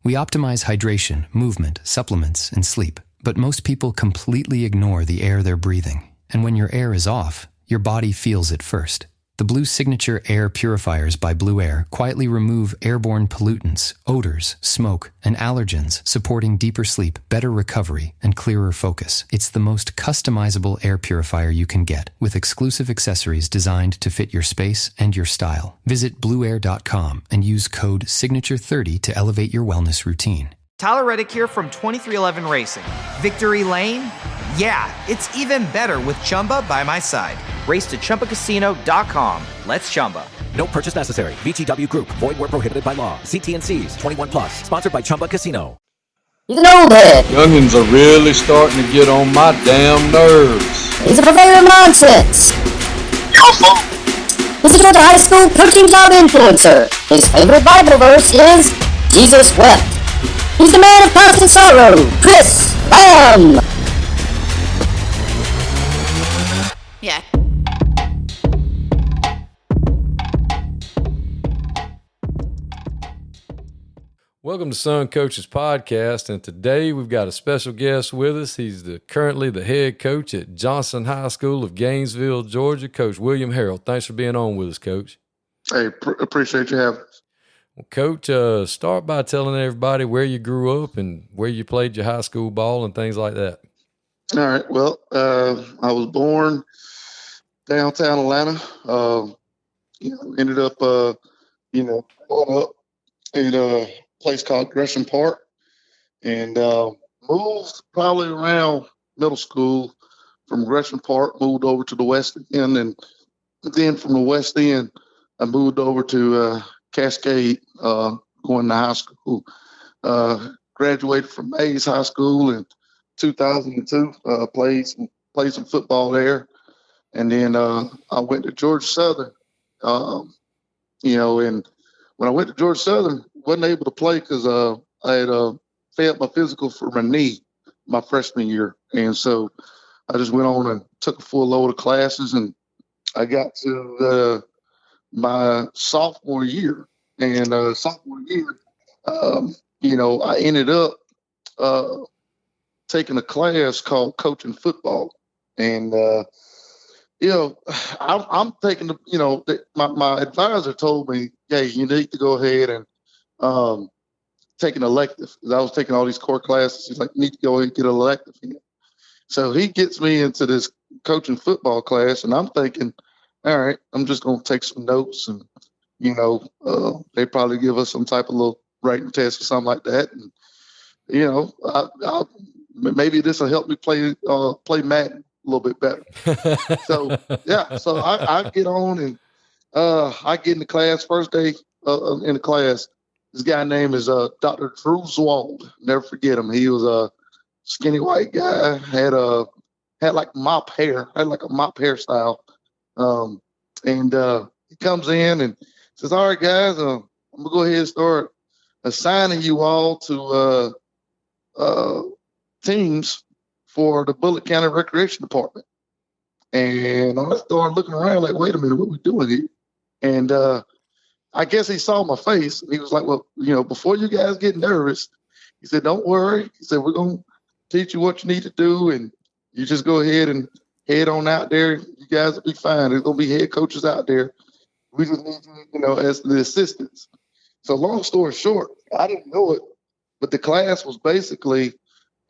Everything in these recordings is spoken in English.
We optimize hydration, movement, supplements, and sleep, but most people completely ignore the air they're breathing. And when your air is off, your body feels it first. The Blue Signature Air Purifiers by Blue Air quietly remove airborne pollutants, odors, smoke, and allergens, supporting deeper sleep, better recovery, and clearer focus. It's the most customizable air purifier you can get, with exclusive accessories designed to fit your space and your style. Visit blueair.com and use code SIGNATURE30 to elevate your wellness routine. Tyler Reddick here from 2311 Racing. Victory Lane? Yeah, it's even better with Chumba by my side. Race to ChumbaCasino.com. Let's Chumba. No purchase necessary. VGW Group. Void where prohibited by law. See T&Cs. 21 plus. Sponsored by Chumba Casino. He's an old head. Youngins are really starting to get on my damn nerves. He's a purveyor of nonsense. He's a Georgia High School coaching job influencer. His favorite Bible verse is, Jesus wept. He's the man of constant sorrow, Chris Lamb. Yeah. Welcome to Son Coaches Podcast, and today we've got a special guest with us. He's currently the head coach at Johnson High School of Gainesville, Georgia, Coach William Harrell. Thanks for being on with us, Coach. Hey, appreciate you having us. Well, Coach, start by telling everybody where you grew up and where you played your high school ball and things like that. All right. Well, I was born downtown Atlanta. Ended up, growing up in a place called Gresham Park, and moved probably around middle school from Gresham Park, moved over to the West End, and then from the West End, I moved over to Cascade, going to high school. Graduated from Mays High School in 2002, played some football there. And then I went to Georgia Southern, and when I went to Georgia Southern, wasn't able to play because I had failed my physical for my knee my freshman year. And so I just went on and took a full load of classes, and I got to my sophomore year. And sophomore year, I ended up taking a class called Coaching Football. And I'm taking my advisor told me, hey, you need to go ahead and take an elective. Because I was taking all these core classes. He's like, you need to go ahead and get an elective here. So he gets me into this coaching football class, and I'm thinking, all right, I'm just going to take some notes, and, they probably give us some type of little writing test or something like that. And, maybe this will help me play Madden a little bit better. So I get on, and I get in the class. First day in the class, this guy name is Dr. Drew Zwald. Never forget him. He was a skinny white guy, had like mop hair, had like a mop hairstyle. And he comes in and says, all right, guys, I'm gonna go ahead and start assigning you all to teams for the Bullitt County Recreation Department. And I started looking around like, wait a minute, what are we doing here? And I guess he saw my face. He was like, well, before you guys get nervous, he said, don't worry. He said, we're going to teach you what you need to do, and you just go ahead and head on out there. You guys will be fine. There's going to be head coaches out there. We just need you, as the assistants. So long story short, I didn't know it, but the class was basically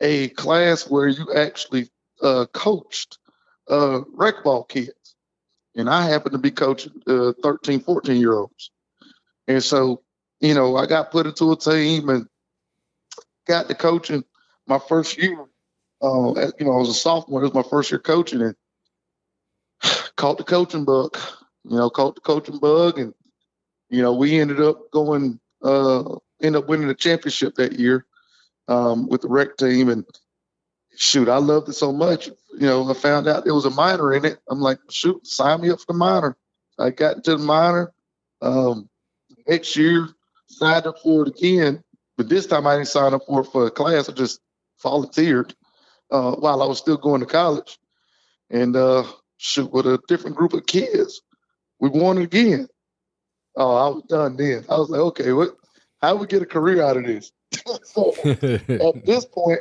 a class where you actually coached rec ball kids. And I happened to be coaching 13, 14-year-olds. And so, I got put into a team and got to coaching my first year. I was a sophomore. It was my first year coaching, and caught the coaching bug. And, we ended up winning the championship that year with the rec team. And shoot, I loved it so much. I found out there was a minor in it. I'm like, shoot, sign me up for the minor. I got into the minor. Next year, signed up for it again. But this time I didn't sign up for a class. I just volunteered while I was still going to college. And with a different group of kids, we won it again. Oh, I was done then. I was like, okay, how do we get a career out of this? So at this point,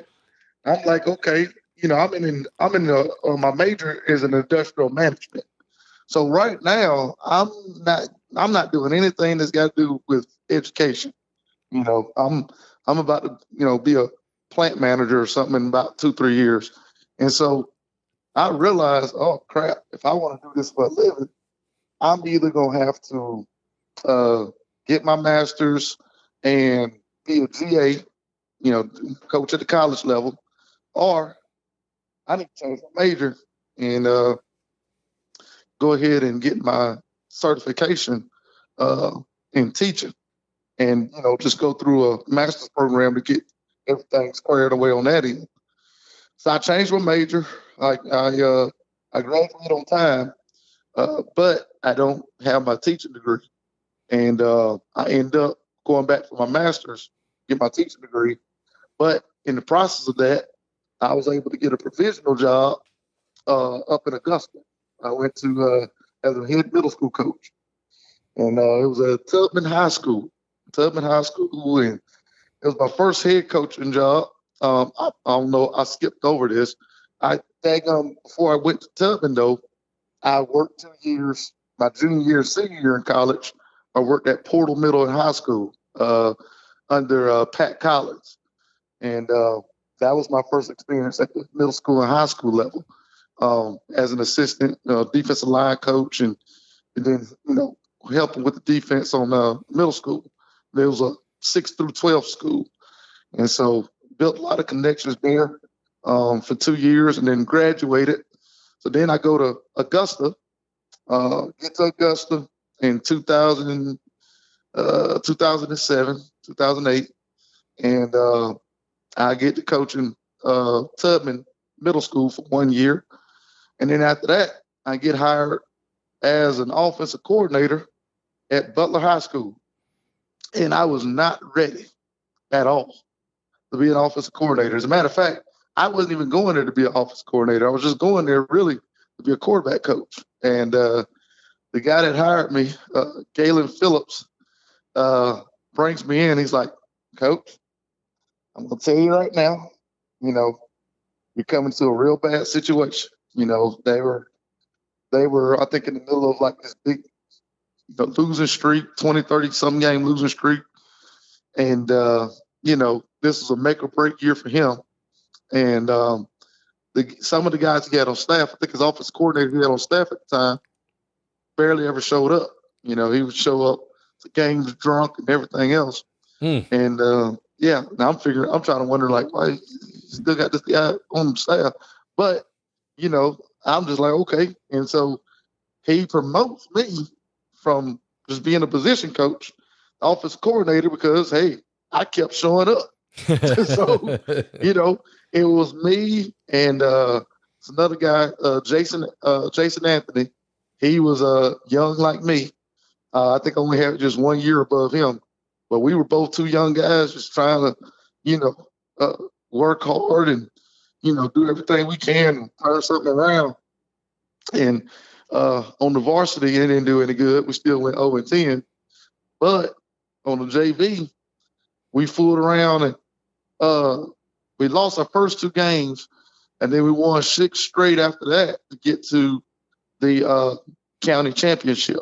I'm like, okay, I'm in my major is in industrial management. So right now, I'm not doing anything that's got to do with education. I'm about to, be a plant manager or something in about 2-3 years. And so I realized, oh crap, if I want to do this for a living, I'm either going to have to get my master's and be a GA, coach at the college level, or I need to change my major and go ahead and get my certification in teaching and, just go through a master's program to get everything squared away on that end. So I changed my major. I graduated on time, but I don't have my teaching degree. And I end up going back for my master's, get my teaching degree. But in the process of that, I was able to get a provisional job up in Augusta. I went to as a head middle school coach. And it was at Tubman High School. And it was my first head coaching job. I don't know, I skipped over this. Before I went to Tubman, though, I worked 2 years, my junior year, senior year in college. I worked at Portal Middle and High School under Pat Collins. And that was my first experience at the middle school and high school level as an assistant defensive line coach and then, helping with the defense on middle school. There was a 6 through 12 school. And so built a lot of connections there for 2 years and then graduated. So then I go to Augusta, get to Augusta in 2007, 2008. And I get to coaching Tubman Middle School for 1 year. And then after that, I get hired as an offensive coordinator at Butler High School. And I was not ready at all to be an offensive coordinator. As a matter of fact, I wasn't even going there to be an offensive coordinator. I was just going there really to be a quarterback coach. And the guy that hired me, Galen Phillips, brings me in. He's like, Coach, I'm going to tell you right now, you're coming to a real bad situation. They were, I think, in the middle of like this big losing streak, 20, 30 some game losing streak. And, this was a make or break year for him. And some of the guys he had on staff, I think his offensive coordinator he had on staff at the time, barely ever showed up. He would show up to games drunk and everything else. And now I'm trying to wonder like why he still got this guy on staff. But, I'm just like, okay. And so he promotes me from just being a position coach, offensive coordinator, because, hey, I kept showing up. So, it was me and it's another guy, Jason Anthony. He was young like me. I think I only had just 1 year above him. But we were both two young guys just trying to, work hard and, do everything we can and turn something around. And on the varsity, it didn't do any good. We still went 0-10. But on the JV, we fooled around and we lost our first 2 games, and then we won 6 straight after that to get to the county championship.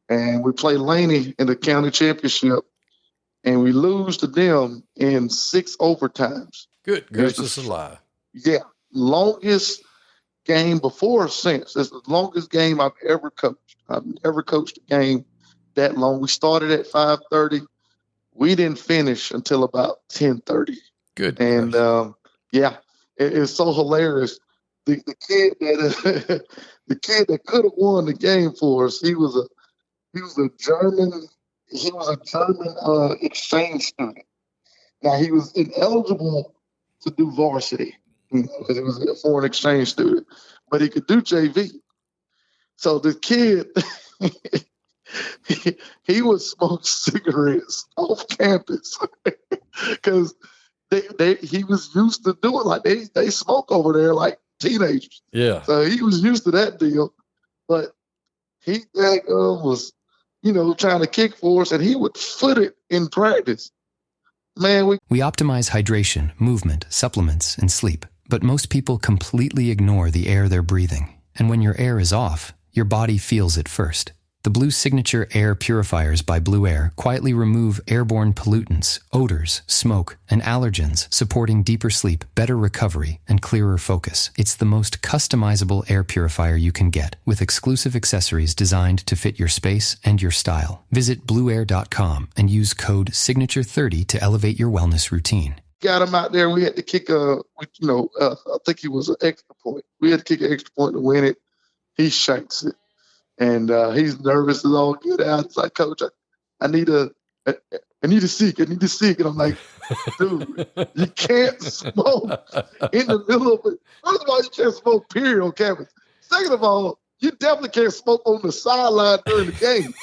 And we played Laney in the county championship, and we lose to them in 6 overtimes. Good gracious alive. Yeah, longest game before or since. It's the longest game I've ever coached. I've never coached a game that long. We started at 5:30. We didn't finish until about 10:30. Good. And it's so hilarious. The kid that the kid that could have won the game for us, he was a German exchange student. Now he was ineligible to do varsity because he was a foreign exchange student, but he could do JV. So the kid, he would smoke cigarettes off campus because he was used to doing like they smoke over there like teenagers. Yeah. So he was used to that deal, but he was, trying to kick for us, and he would foot it in practice. Man, We optimize hydration, movement, supplements, and sleep, but most people completely ignore the air they're breathing. And when your air is off, your body feels it first. The Blue Signature Air Purifiers by Blue Air quietly remove airborne pollutants, odors, smoke, and allergens, supporting deeper sleep, better recovery, and clearer focus. It's the most customizable air purifier you can get, with exclusive accessories designed to fit your space and your style. Visit blueair.com and use code SIGNATURE30 to elevate your wellness routine. got him out there. We had to kick I think he was an extra point. We had to kick an extra point to win it. He shanks it. And he's nervous as all get out. It's like, Coach, I need a seek. And I'm like, dude, you can't smoke in the middle of it. First of all, you can't smoke, period, on campus. Second of all, you definitely can't smoke on the sideline during the game.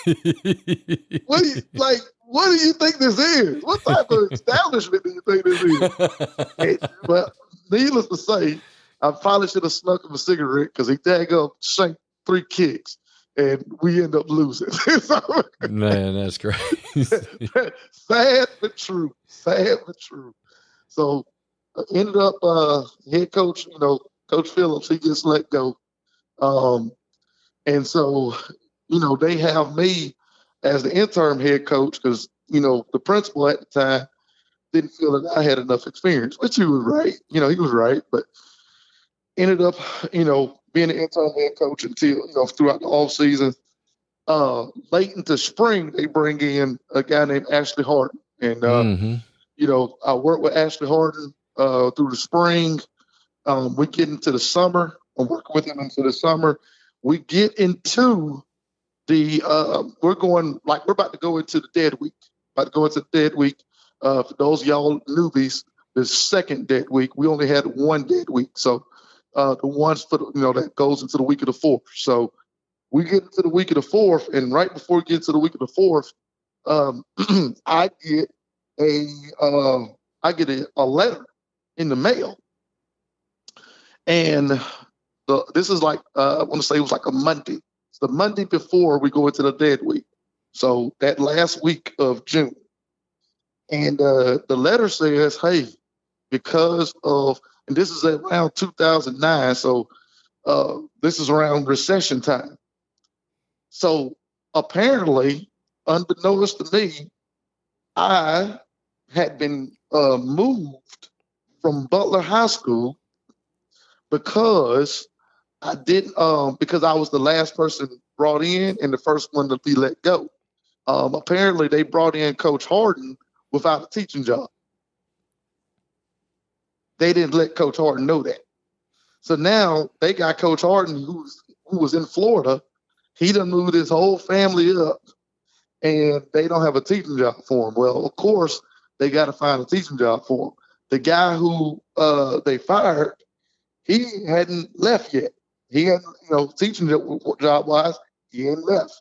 What do you think this is? What type of establishment do you think this is? Well, needless to say, I probably should have snuck him a cigarette because he daggone shanked 3 kicks. And we end up losing. Man, that's crazy. Sad but true. So ended up head coach, Coach Phillips, he just let go. And so, they have me as the interim head coach because, the principal at the time didn't feel that I had enough experience, which he was right. He was right. But ended up, being an interim head coach until, throughout the off season. Late into spring, they bring in a guy named Ashley Harden. And, I worked with Ashley Harden through the spring. We get into the summer. I'm working with him into the summer. We get into we're about to go into the dead week. For those of y'all newbies, the second dead week. We only had 1 dead week. So, the ones for that goes into the week of the 4th. So we get into the week of the 4th, and right before we get to the week of the 4th, I get a letter in the mail, and this is like I want to say it was like a Monday. It's the Monday before we go into the dead week. So that last week of June, and the letter says, "Hey, because of." And this is around 2009, so this is around recession time. So apparently, unbeknownst to me, I had been moved from Butler High School because I didn't because I was the last person brought in and the first one to be let go. Apparently, they brought in Coach Harden without a teaching job. They didn't let Coach Harden know that. So now they got Coach Harden, who was in Florida. He done moved his whole family up, and they don't have a teaching job for him. Well, of course, they got to find a teaching job for him. The guy who they fired, he hadn't left yet. He hadn't, teaching job-wise, he hadn't left.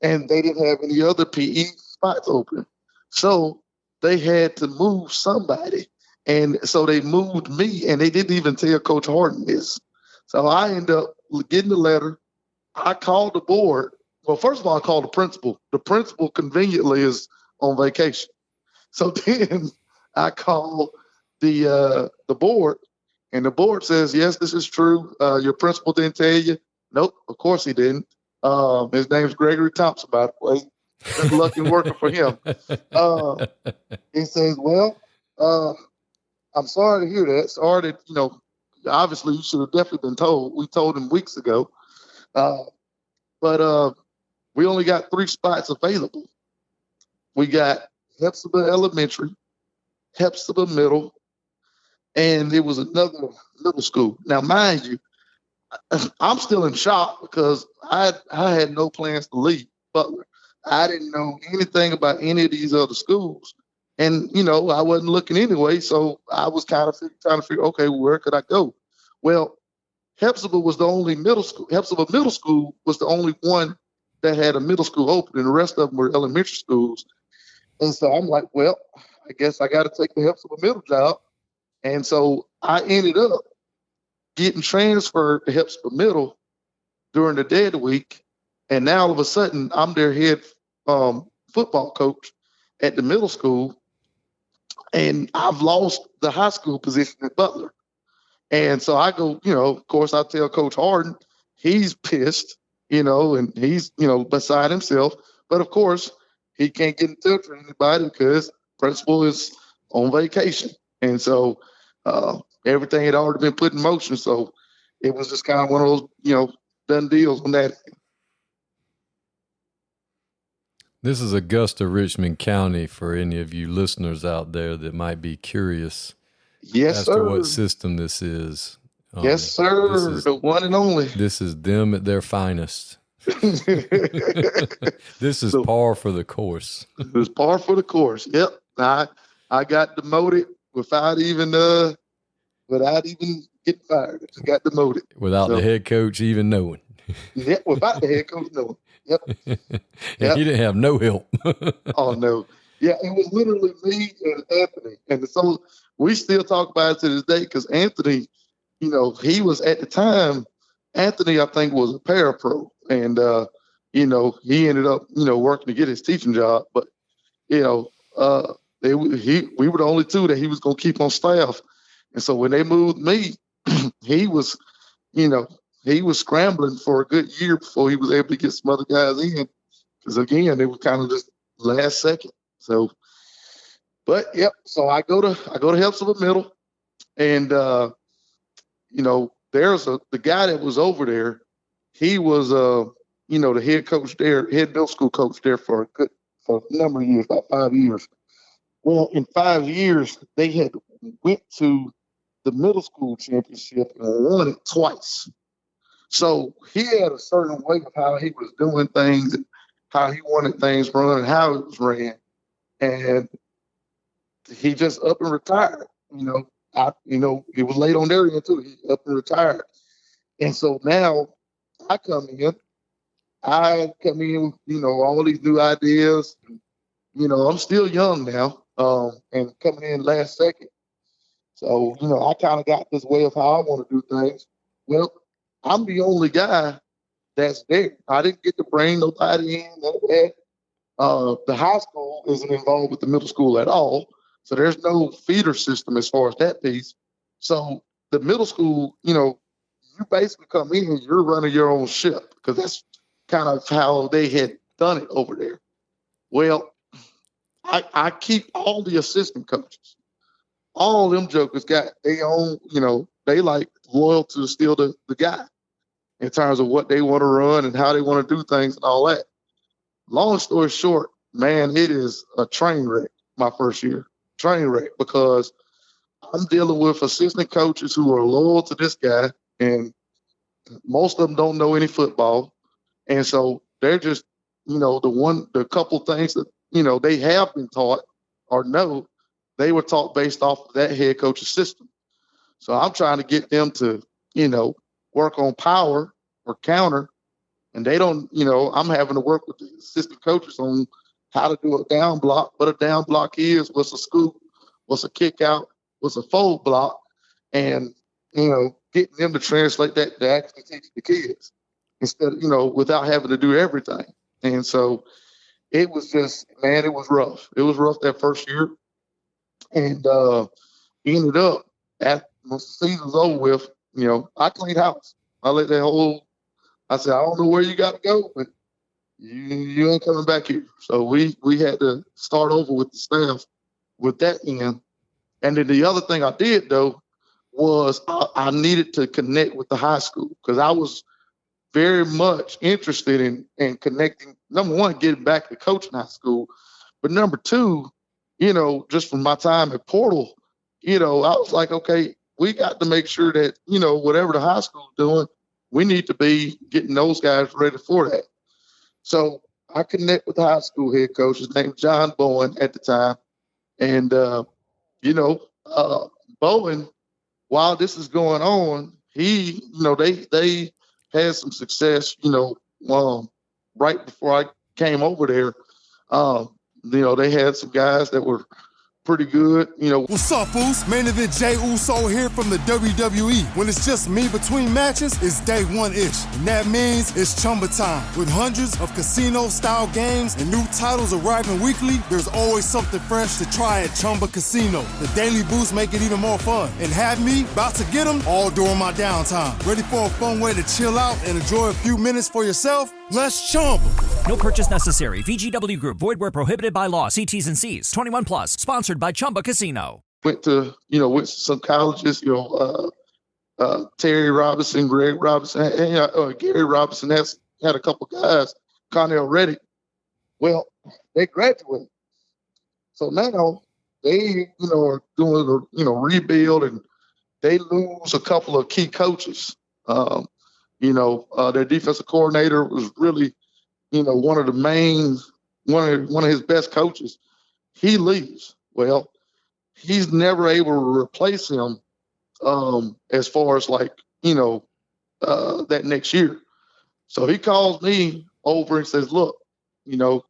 And they didn't have any other PE spots open. So they had to move somebody. And so they moved me, and they didn't even tell Coach Harden this. So I ended up getting the letter. I called the board. Well, first of all, I called the principal. The principal conveniently is on vacation. So then I called the board, and the board says, yes, this is true. Your principal didn't tell you. Nope, of course he didn't. His name's Gregory Thompson, by the way. Good luck in working for him. He says, well, I'm sorry to hear that. Sorry that, obviously you should have definitely been told. We told him weeks ago. But we only got 3 spots available. We got Hephzibah Elementary, Hephzibah Middle, and there was another middle school. Now, mind you, I'm still in shock because I had no plans to leave Butler. I didn't know anything about any of these other schools. And, I wasn't looking anyway, so I was kind of trying to figure, okay, where could I go? Well, Hephzibah was the only middle school. Hephzibah Middle School was the only one that had a middle school open, and the rest of them were elementary schools. And so I'm like, well, I guess I got to take the Hephzibah Middle job. And so I ended up getting transferred to Hephzibah Middle during the dead week. And now all of a sudden, I'm their head football coach at the middle school. and I've lost the high school position at Butler. And so I go, of course, I tell Coach Harden, he's pissed, and he's, beside himself. But of course, he can't get in touch with anybody because principal is on vacation. And so everything had already been put in motion. So it was just kind of one of those, done deals on that. This is Augusta, Richmond County for any of you listeners out there that might be curious as to what system this is. Yes, sir. The one and only. This is them at their finest. This is par for the course. It was par for the course. Yep. I got demoted without even getting fired. I got demoted. Without the head coach even knowing. Yeah, without the head coach knowing. Yep. He didn't have no help. Oh, no. Yeah, it was literally me and Anthony. And so we still talk about it to this day because Anthony, he was at the time, Anthony, I think, was a parapro. And, he ended up, working to get his teaching job. But, we were the only two that he was going to keep on staff. And so when they moved me, he was scrambling for a good year before he was able to get some other guys in. Because, again, it was kind of just last second. So, but, yep. So I go to Hephzibah Middle. And, there's the guy that was over there. He was, the head coach there, head middle school coach there for a number of years, about 5 years. Well, in 5 years, they had went to the middle school championship and won it twice. So he had a certain way of how he was doing things and how he wanted things run and how it was ran. And he just up and retired. It was late on their end too. He up and retired. And so now I come in with, all these new ideas. I'm still young now, and coming in last second. So, I kind of got this way of how I want to do things. Well, I'm the only guy that's there. I didn't get to bring nobody in, none of that. The high school isn't involved with the middle school at all. So there's no feeder system as far as that piece. So the middle school, you basically come in, you're running your own ship because that's kind of how they had done it over there. Well, I keep all the assistant coaches. All them jokers got their own, they like loyal to still the guy in terms of what they want to run and how they want to do things and all that. Long story short, man, it is a train wreck my first year. Train wreck because I'm dealing with assistant coaches who are loyal to this guy, and most of them don't know any football. And so they're just, the couple things that, they have been taught or know, they were taught based off of that head coach's system. So I'm trying to get them to, work on power or counter. And they don't, I'm having to work with the assistant coaches on how to do a down block, what a down block is, what's a scoop, what's a kick out, what's a fold block, and, getting them to translate that to actually teach the kids instead of, without having to do everything. And so it was just, man, it was rough. It was rough that first year. And ended up, once the season was over with, I cleaned house. I said, I don't know where you got to go, but you ain't coming back here. So we had to start over with the staff with that end. And then the other thing I did, though, was I needed to connect with the high school because I was very much interested in connecting, number one, getting back to coaching high school. But number two, just from my time at Portal, I was like, okay, we got to make sure that, whatever the high school is doing, we need to be getting those guys ready for that. So I connect with the high school head coach. His name was John Bowen at the time. And, Bowen, while this is going on, he, they had some success, right before I came over there. They had some guys that were pretty good, What's up, Foos? Main event Jay Uso here from the WWE. When it's just me between matches, it's day one-ish. And that means it's Chumba time. With hundreds of casino-style games and new titles arriving weekly, there's always something fresh to try at Chumba Casino. The daily boosts make it even more fun. And have me about to get them all during my downtime. Ready for a fun way to chill out and enjoy a few minutes for yourself? Let's Chumba. No purchase necessary. VGW Group. Void where prohibited by law. See T's and C's. 21 plus. Sponsored by Chumba Casino. Went to some colleges, Terry Robinson, Greg Robinson, and Gary Robinson had a couple guys, Connell Reddick. Well, they graduated. So now they, are doing a rebuild, and they lose a couple of key coaches. Their defensive coordinator was really, one of his best coaches. He leaves. Well, he's never able to replace him as far as that next year. So he calls me over and says, look, can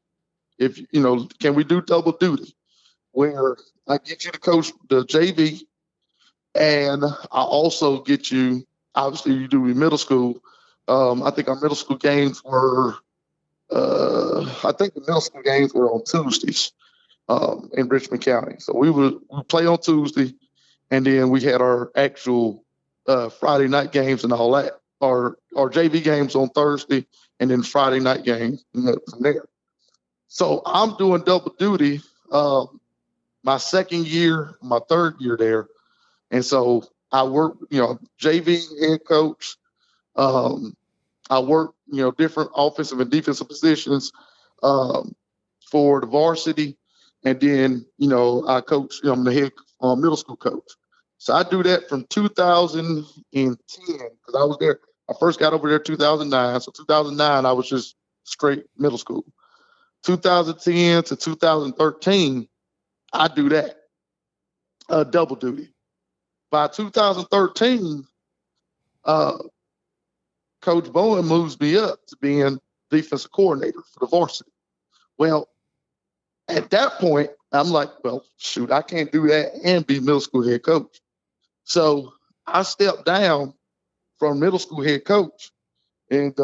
we do double duty where I get you to coach the JV and I also get you, obviously you do middle school. I think our middle school games were on Tuesdays. In Richmond County. So we play on Tuesday, and then we had our actual Friday night games and all that. Our JV games on Thursday, and then Friday night games from there. So I'm doing double duty my second year, my third year there. And so I work, JV head coach. I work, different offensive and defensive positions for the varsity. And then, I coach, I'm the head middle school coach. So I do that from 2010, because I was there. I first got over there in 2009. So 2009, I was just straight middle school. 2010 to 2013, I do that, double duty. By 2013, Coach Bowen moves me up to being defensive coordinator for the varsity. Well, at that point, I'm like, well, shoot, I can't do that and be middle school head coach. So I stepped down from middle school head coach and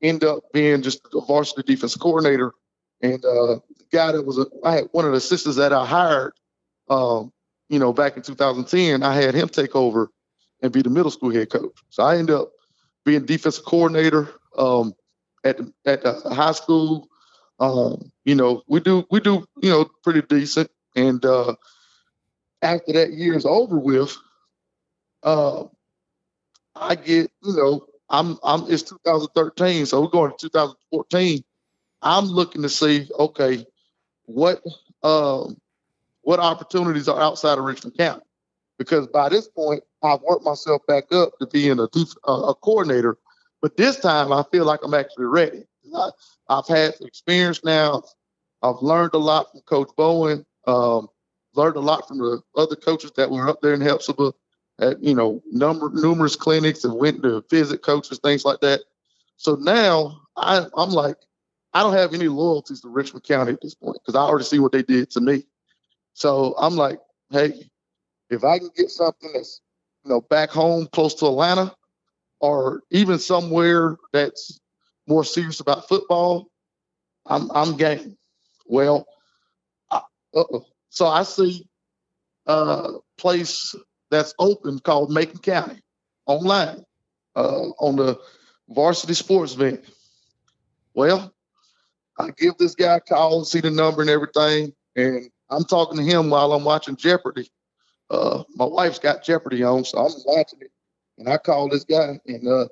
end up being just a varsity defensive coordinator. And the guy that I had one of the assistants that I hired, back in 2010, I had him take over and be the middle school head coach. So I ended up being defensive coordinator at the high school. We do, pretty decent. And after that year is over with, I get, it's 2013, so we're going to 2014. I'm looking to see, okay, what opportunities are outside of Richmond County? Because by this point, I've worked myself back up to being a coordinator, but this time I feel like I'm actually ready. I've had experience now. I've learned a lot from Coach Bowen. Learned a lot from the other coaches that were up there in Hephzibah at numerous clinics and went to visit coaches, things like that. So now I'm like, I don't have any loyalties to Richmond County at this point because I already see what they did to me. So I'm like, hey, if I can get something that's back home close to Atlanta, or even somewhere that's more serious about football, I'm game. Well, so I see a place that's open called Macon County online on the varsity sports event. Well, I give this guy a call and see the number and everything, and I'm talking to him while I'm watching Jeopardy. My wife's got Jeopardy on, so I'm watching it. And I call this guy, and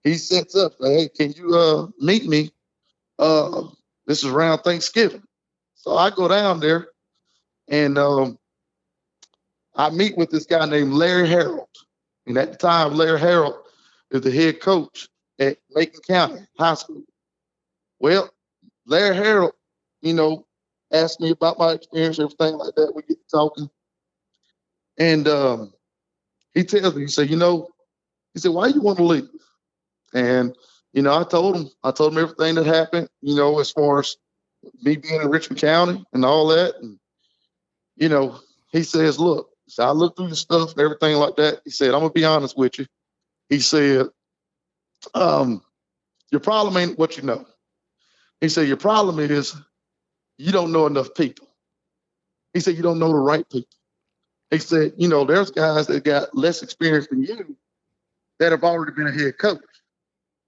he sets up, hey, can you meet me? This is around Thanksgiving. So I go down there, and I meet with this guy named Larry Harrell. And at the time, Larry Harrell is the head coach at Macon County High School. Well, Larry Harrell, asked me about my experience, everything like that. We get talking. And he tells me, he said, why you want to leave? And, I told him everything that happened, as far as me being in Richmond County and all that. And he says, look, so I looked through the stuff and everything like that. He said, I'm going to be honest with you. He said, your problem ain't what you know. He said, your problem is you don't know enough people. He said, you don't know the right people. He said, there's guys that got less experience than you that have already been a head coach.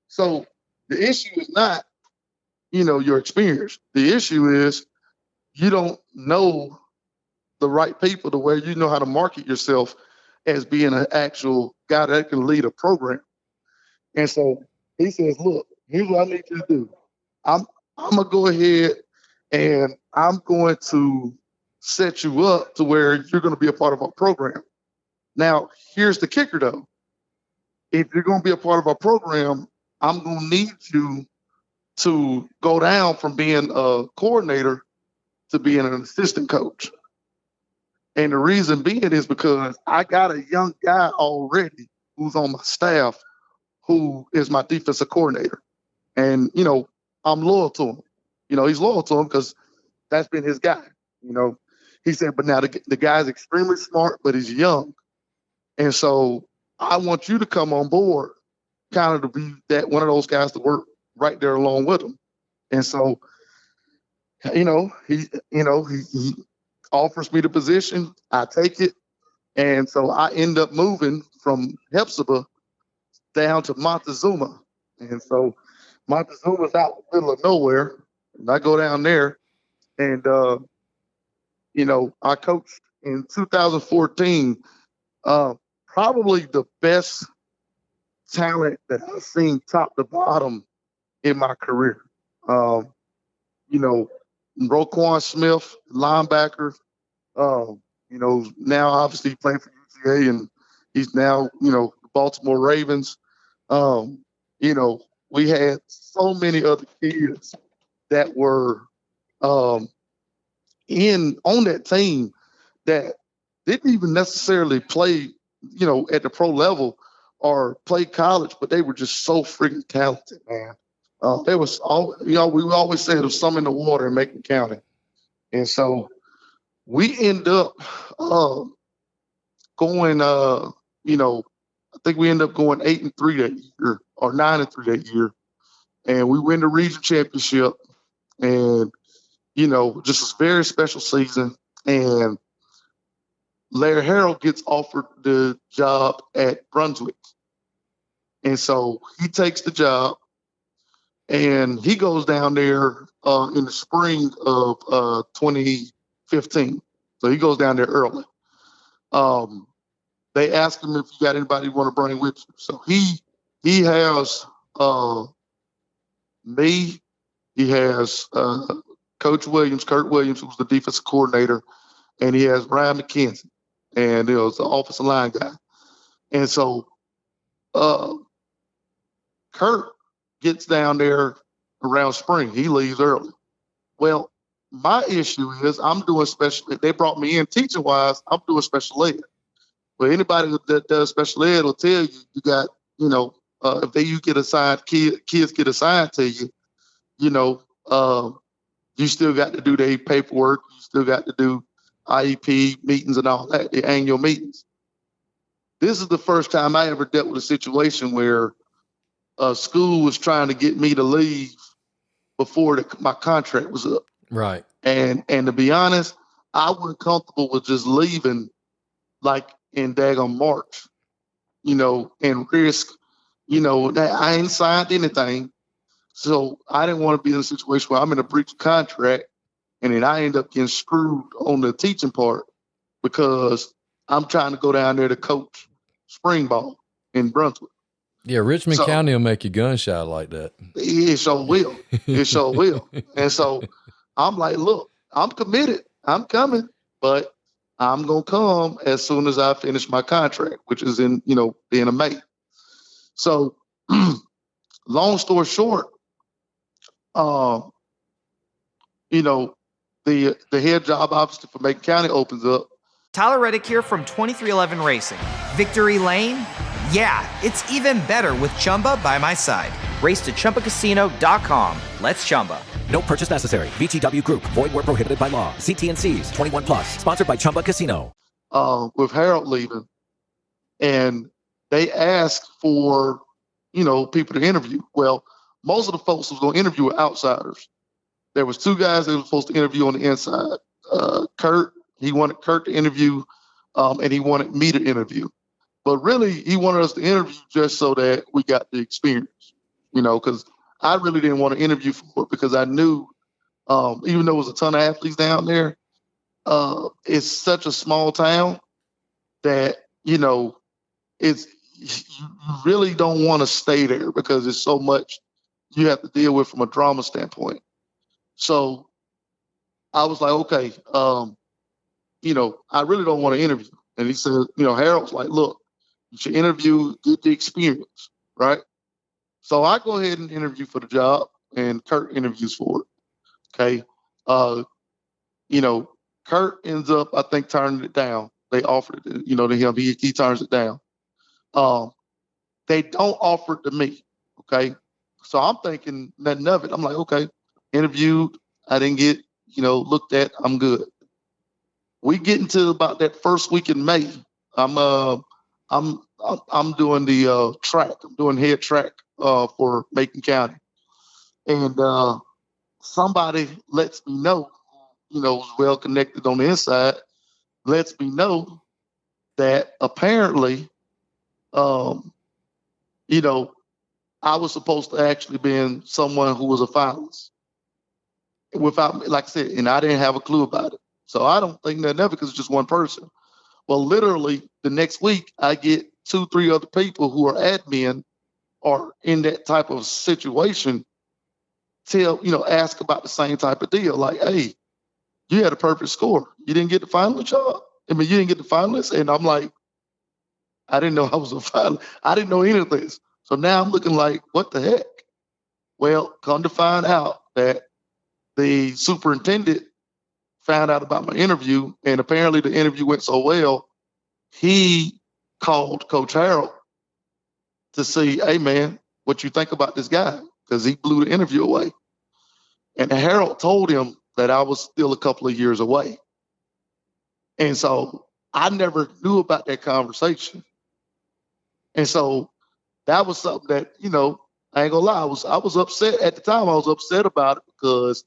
So the issue is not, your experience. The issue is you don't know the right people to where you know how to market yourself as being an actual guy that can lead a program. And so he says, look, here's what I need you to do. I'm going to go ahead and I'm going to set you up to where you're going to be a part of our program. Now, here's the kicker, though. If you're going to be a part of our program, I'm going to need you to go down from being a coordinator to being an assistant coach. And the reason being is because I got a young guy already who's on my staff who is my defensive coordinator. And, I'm loyal to him. He's loyal to him because that's been his guy. He said, but now the guy's extremely smart, but he's young. And so I want you to come on board kind of to be that one of those guys to work right there along with him. And so, he offers me the position. I take it. And so I end up moving from Hephzibah down to Montezuma. And so Montezuma's out in the middle of nowhere. And I go down there and, I coached in 2014, probably the best talent that I've seen top to bottom in my career. Roquan Smith, linebacker, now obviously playing for UGA and he's now, the Baltimore Ravens. We had so many other kids that were on that team that didn't even necessarily play, at the pro level or play college, but they were just so freaking talented, man. There was all, we always said there's some in the water and make it count. And so we end up going, I think we end up going 8-3 that year or 9-3 that year. And we win the region championship and, just a very special season. And Larry Harrell gets offered the job at Brunswick. And so he takes the job and he goes down there in the spring of 2015. So he goes down there early. They asked him if you got anybody you want to bring with you. So he has me. He has Coach Williams, Kurt Williams, who's the defensive coordinator, and he has Ryan McKenzie, and the offensive line guy. And so Kurt gets down there around spring. He leaves early. Well, my issue is I'm doing special. They brought me in teaching wise. I'm doing special ed. But anybody that does special ed will tell you, you got, if you get assigned, kids get assigned to you, you still got to do their paperwork. You still got to do IEP meetings and all that, the annual meetings. This is the first time I ever dealt with a situation where a school was trying to get me to leave before my contract was up. Right. And to be honest, I wasn't comfortable with just leaving like in daggone March, and risk, that I ain't signed anything. So I didn't want to be in a situation where I'm in a breach of contract and then I end up getting screwed on the teaching part because I'm trying to go down there to coach spring ball in Brunswick. Yeah, Richmond County will make you gun shy like that. It sure will. It sure will. And so I'm like, look, I'm committed. I'm coming, but I'm going to come as soon as I finish my contract, which is in, the end of May. So long story short, the head job obviously for Macon County opens up. Tyler Reddick here from 2311 Racing. Victory Lane? Yeah, it's even better with Chumba by my side. Race to ChumbaCasino.com. Let's Chumba. No purchase necessary. VGW Group. Void where prohibited by law. See T&Cs. 21 plus. Sponsored by Chumba Casino. With Harrell leaving, and they asked for, people to interview. Well, most of the folks was going to interview were outsiders. There was 2 guys that were supposed to interview on the inside. Kurt, he wanted Kurt to interview, and he wanted me to interview. But really, he wanted us to interview just so that we got the experience, because I really didn't want to interview for it because I knew, even though it was a ton of athletes down there, it's such a small town that, it's you really don't want to stay there because it's so much you have to deal with from a drama standpoint. So I was like, okay, I really don't want to interview. And he said, Harold's like, look, you should interview, get the experience, right? So I go ahead and interview for the job, and Kurt interviews for it. Okay. Kurt ends up, I think, turning it down. They offered it, to him. He turns it down. They don't offer it to me. Okay. So I'm thinking nothing of it. I'm like, okay, interviewed. I didn't get, looked at. I'm good. We get into about that first week in May. I'm doing the track. I'm doing head track for Macon County, and somebody lets me know, was well connected on the inside, lets me know that apparently, I was supposed to actually be someone who was a finalist. Without, like I said, and I didn't have a clue about it. So I don't think that never because it's just one person. Well, literally the next week I get 2-3 other people who are admin or in that type of situation ask about the same type of deal. Like, hey, you had a perfect score. You didn't get the finalist job? You didn't get the finalist? And I'm like, I didn't know I was a finalist. I didn't know any of this. So now I'm looking like, what the heck? Well, come to find out that the superintendent found out about my interview, and apparently the interview went so well, he called Coach Harrell to see, hey, man, what you think about this guy? Because he blew the interview away. And Harrell told him that I was still a couple of years away. And so I never knew about that conversation. And so that was something that, I ain't gonna lie, I was upset at the time. I was upset about it because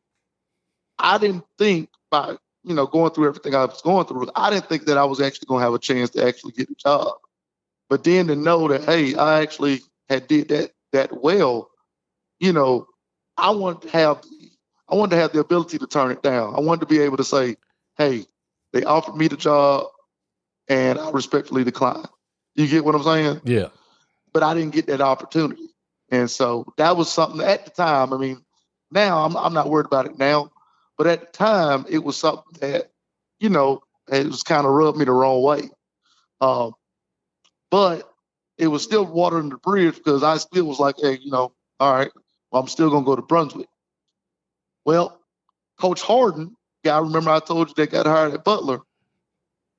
I didn't think by, going through everything I was going through, I didn't think that I was actually gonna have a chance to actually get the job. But then to know that, hey, I actually had did that well, I wanted to have the ability to turn it down. I wanted to be able to say, hey, they offered me the job and I respectfully declined. You get what I'm saying? Yeah. But I didn't get that opportunity. And so that was something at the time. Now I'm not worried about it now, but at the time it was something that, it was kind of rubbed me the wrong way. But it was still water under the bridge because I still was like, hey, all right, well, I'm still going to go to Brunswick. Well, Coach Harden, I remember I told you that got hired at Butler.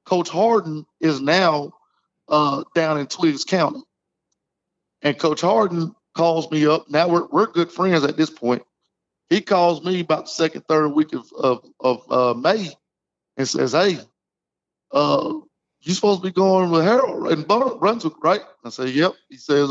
Coach Harden is now down in Twiggs County. And Coach Harden calls me up. Now we're good friends at this point. He calls me about the second, third week of May and says, hey, you supposed to be going with Harrell in Brunswick, right? I say, yep. He says,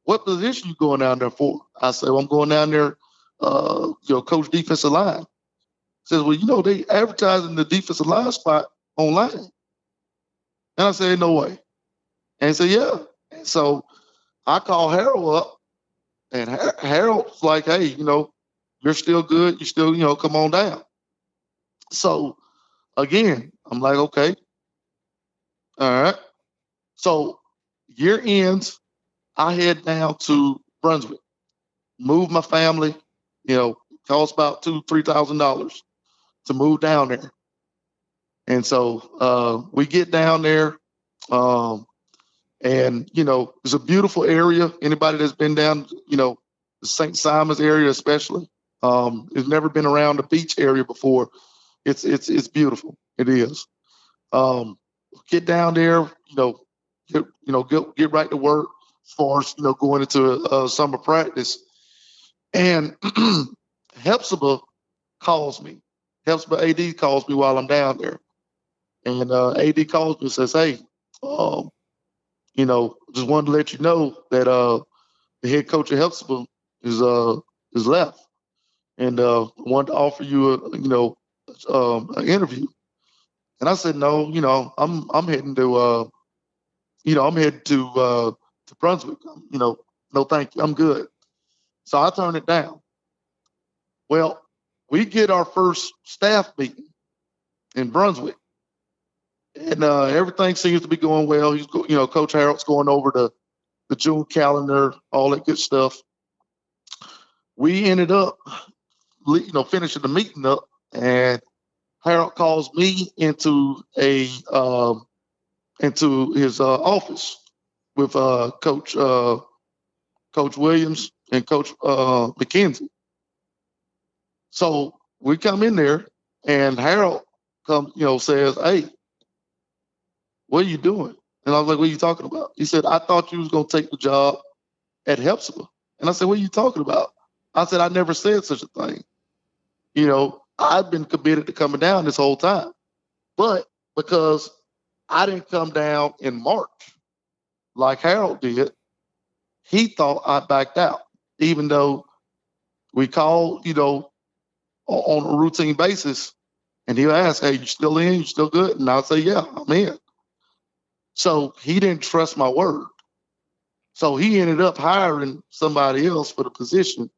what position you going down there for? I say, well, I'm going down there, coach defensive line. He says, well, they advertising the defensive line spot online. And I said, no way. And he said, yeah. And so I call Harrell up, and Harold's like, hey, you're still good. You still, come on down. So, again, I'm like, okay. All right. So, year ends, I head down to Brunswick, move my family, cost about $2,000-$3,000 to move down there. And so we get down there, and, it's a beautiful area. Anybody that's been down, the St. Simon's area especially, has never been around the beach area before. It's beautiful. It is. Get down there, get right to work as far as, going into summer practice. And Hephzibah calls me. Hephzibah AD calls me while I'm down there. And AD calls me and says, hey, just wanted to let you know that the head coach of Hephzibah is left. And wanted to offer you an interview. And I said, no, I'm heading to Brunswick. No, thank you. I'm good. So I turned it down. Well, we get our first staff meeting in Brunswick, and everything seems to be going well. Coach Harrell's going over the June calendar, all that good stuff. We ended up, finishing the meeting up, and Harrell calls me into his office with Coach Williams and Coach McKenzie. So we come in there, and Harrell says, "Hey, what are you doing?" And I was like, "What are you talking about?" He said, "I thought you was going to take the job at Hephzibah." And I said, "What are you talking about?" I said, "I never said such a thing. I've been committed to coming down this whole time. But because I didn't come down in March like Harrell did, he thought I backed out, even though we called, on a routine basis, and he'll ask, hey, you still in? You still good?" And I'll say, yeah, I'm in. So he didn't trust my word. So he ended up hiring somebody else for the position.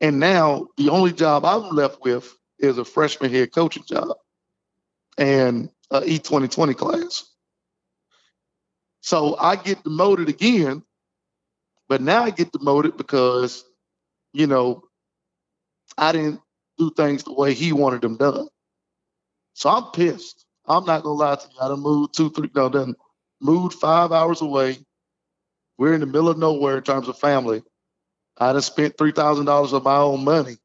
And now the only job I'm left with is a freshman head coaching job and an E2020 class. So I get demoted again, but now I get demoted because, I didn't do things the way he wanted them done. So I'm pissed. I'm not going to lie to you. I done moved 5 hours away. We're in the middle of nowhere in terms of family. I done spent $3,000 of my own money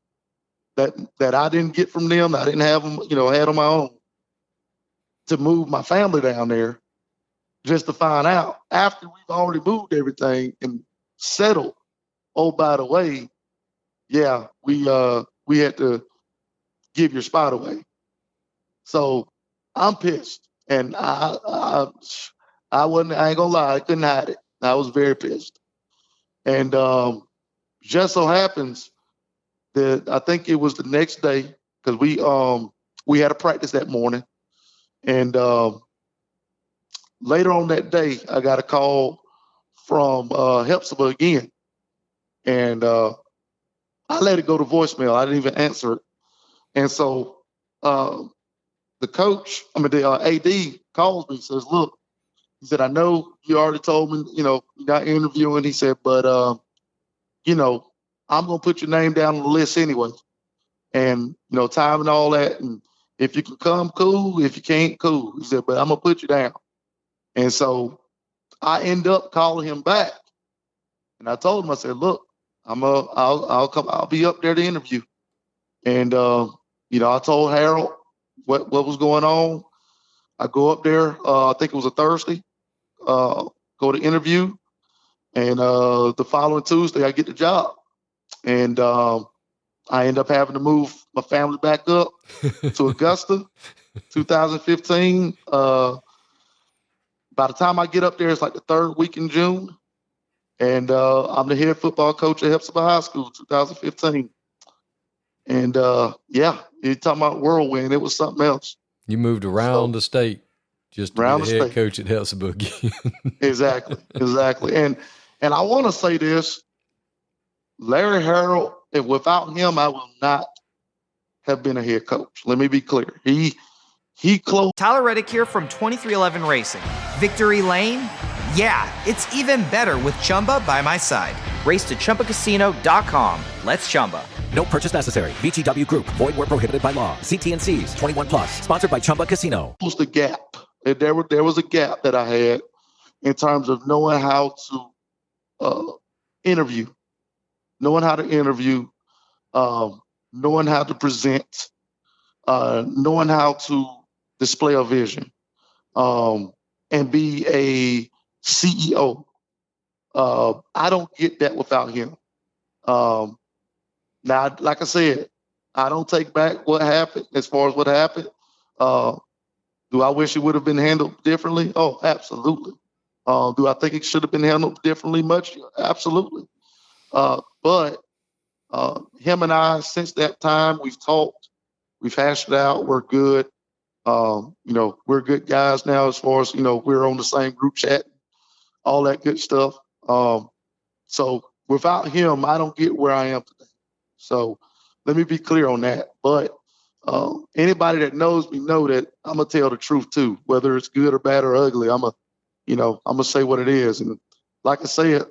that I didn't get from them. I didn't have them, had on my own to move my family down there, just to find out after we've already moved everything and settled. Oh, by the way, yeah, we had to give your spot away. So I'm pissed, and I ain't gonna lie, I couldn't hide it. I was very pissed, and just so happens that I think it was the next day, because we had a practice that morning, and later on that day I got a call from Hephzibah again, and I let it go to voicemail. I didn't even answer it, and so the AD calls me and says, "Look," he said, "I know you already told me, you're not interviewing." He said, "But I'm gonna put your name down on the list anyway, and time and all that. And if you can come, cool. If you can't, cool." He said, "But I'm gonna put you down." And so I end up calling him back, and I told him, I said, "Look, I'll come. I'll be up there to interview." And I told Harrell what was going on. I go up there. I think it was a Thursday. Go to interview, and the following Tuesday I get the job. And I end up having to move my family back up to Augusta, 2015. By the time I get up there, it's like the third week in June. And I'm the head football coach at Hephzibah High School, 2015. And you're talking about whirlwind. It was something else. You moved around the state just to be the head coach at Hephzibah again. Exactly. And I want to say this, Larry Harrell, if without him, I will not have been a head coach. Let me be clear. He closed. Tyler Reddick here from 2311 Racing. Victory Lane? Yeah, it's even better with Chumba by my side. Race to ChumbaCasino.com. Let's Chumba. No purchase necessary. VGW Group. Void where prohibited by law. See T&Cs. 21 plus. Sponsored by Chumba Casino. Was the gap. There was a gap that I had in terms of knowing how to interview, knowing how to present, knowing how to display a vision, and be a CEO. I don't get that without him. Now, like I said, I don't take back what happened as far as what happened. Do I wish it would have been handled differently? Oh, absolutely. Do I think it should have been handled differently much? Absolutely. But him and I, since that time, we've talked, we've hashed it out. We're good. We're good guys now as far as, we're on the same group chat, all that good stuff. So without him, I don't get where I am today. So let me be clear on that. But anybody that knows me know that I'm gonna tell the truth too, whether it's good or bad or ugly. I'm gonna say what it is. And like I said,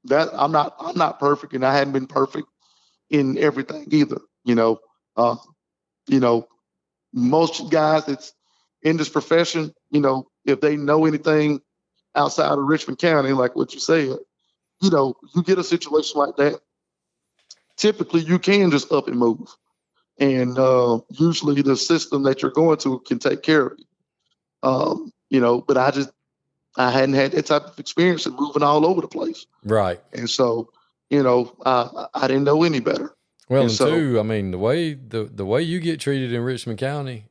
that I'm not perfect, and I hadn't been perfect in everything either. Most guys that's in this profession, if they know anything outside of Richmond County, like what you said, you get a situation like that. Typically, you can just up and move. And usually the system that you're going to can take care of you. But I hadn't had that type of experience of moving all over the place. Right. And so, I didn't know any better. Well, and two, I mean, the way you get treated in Richmond County,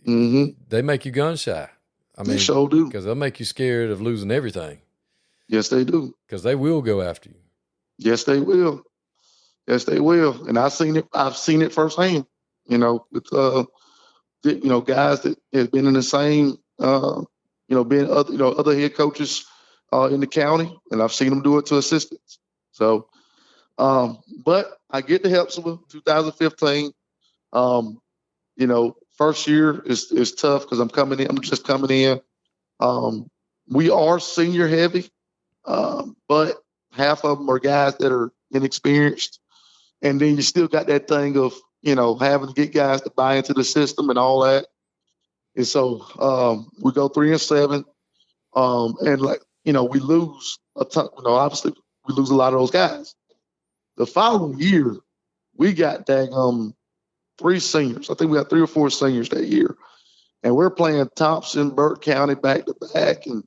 they make you gun shy. I mean, they sure do. Because they'll make you scared of losing everything. Yes, they do. Because they will go after you. Yes, they will. Yes, they will. And I've seen it firsthand, with, guys that have been in the same, being other head coaches in the county, and I've seen them do it to assistants. So, but I get to Hephzibah 2015. First year is tough because I'm just coming in. We are senior heavy, but half of them are guys that are inexperienced. And then you still got that thing of, having to get guys to buy into the system and all that. And so we go 3-7. And we lose a ton. Obviously we lose a lot of those guys. The following year, we got 3 seniors. I think we got 3 or 4 seniors that year. And we're playing Thompson, Burke County back to back, and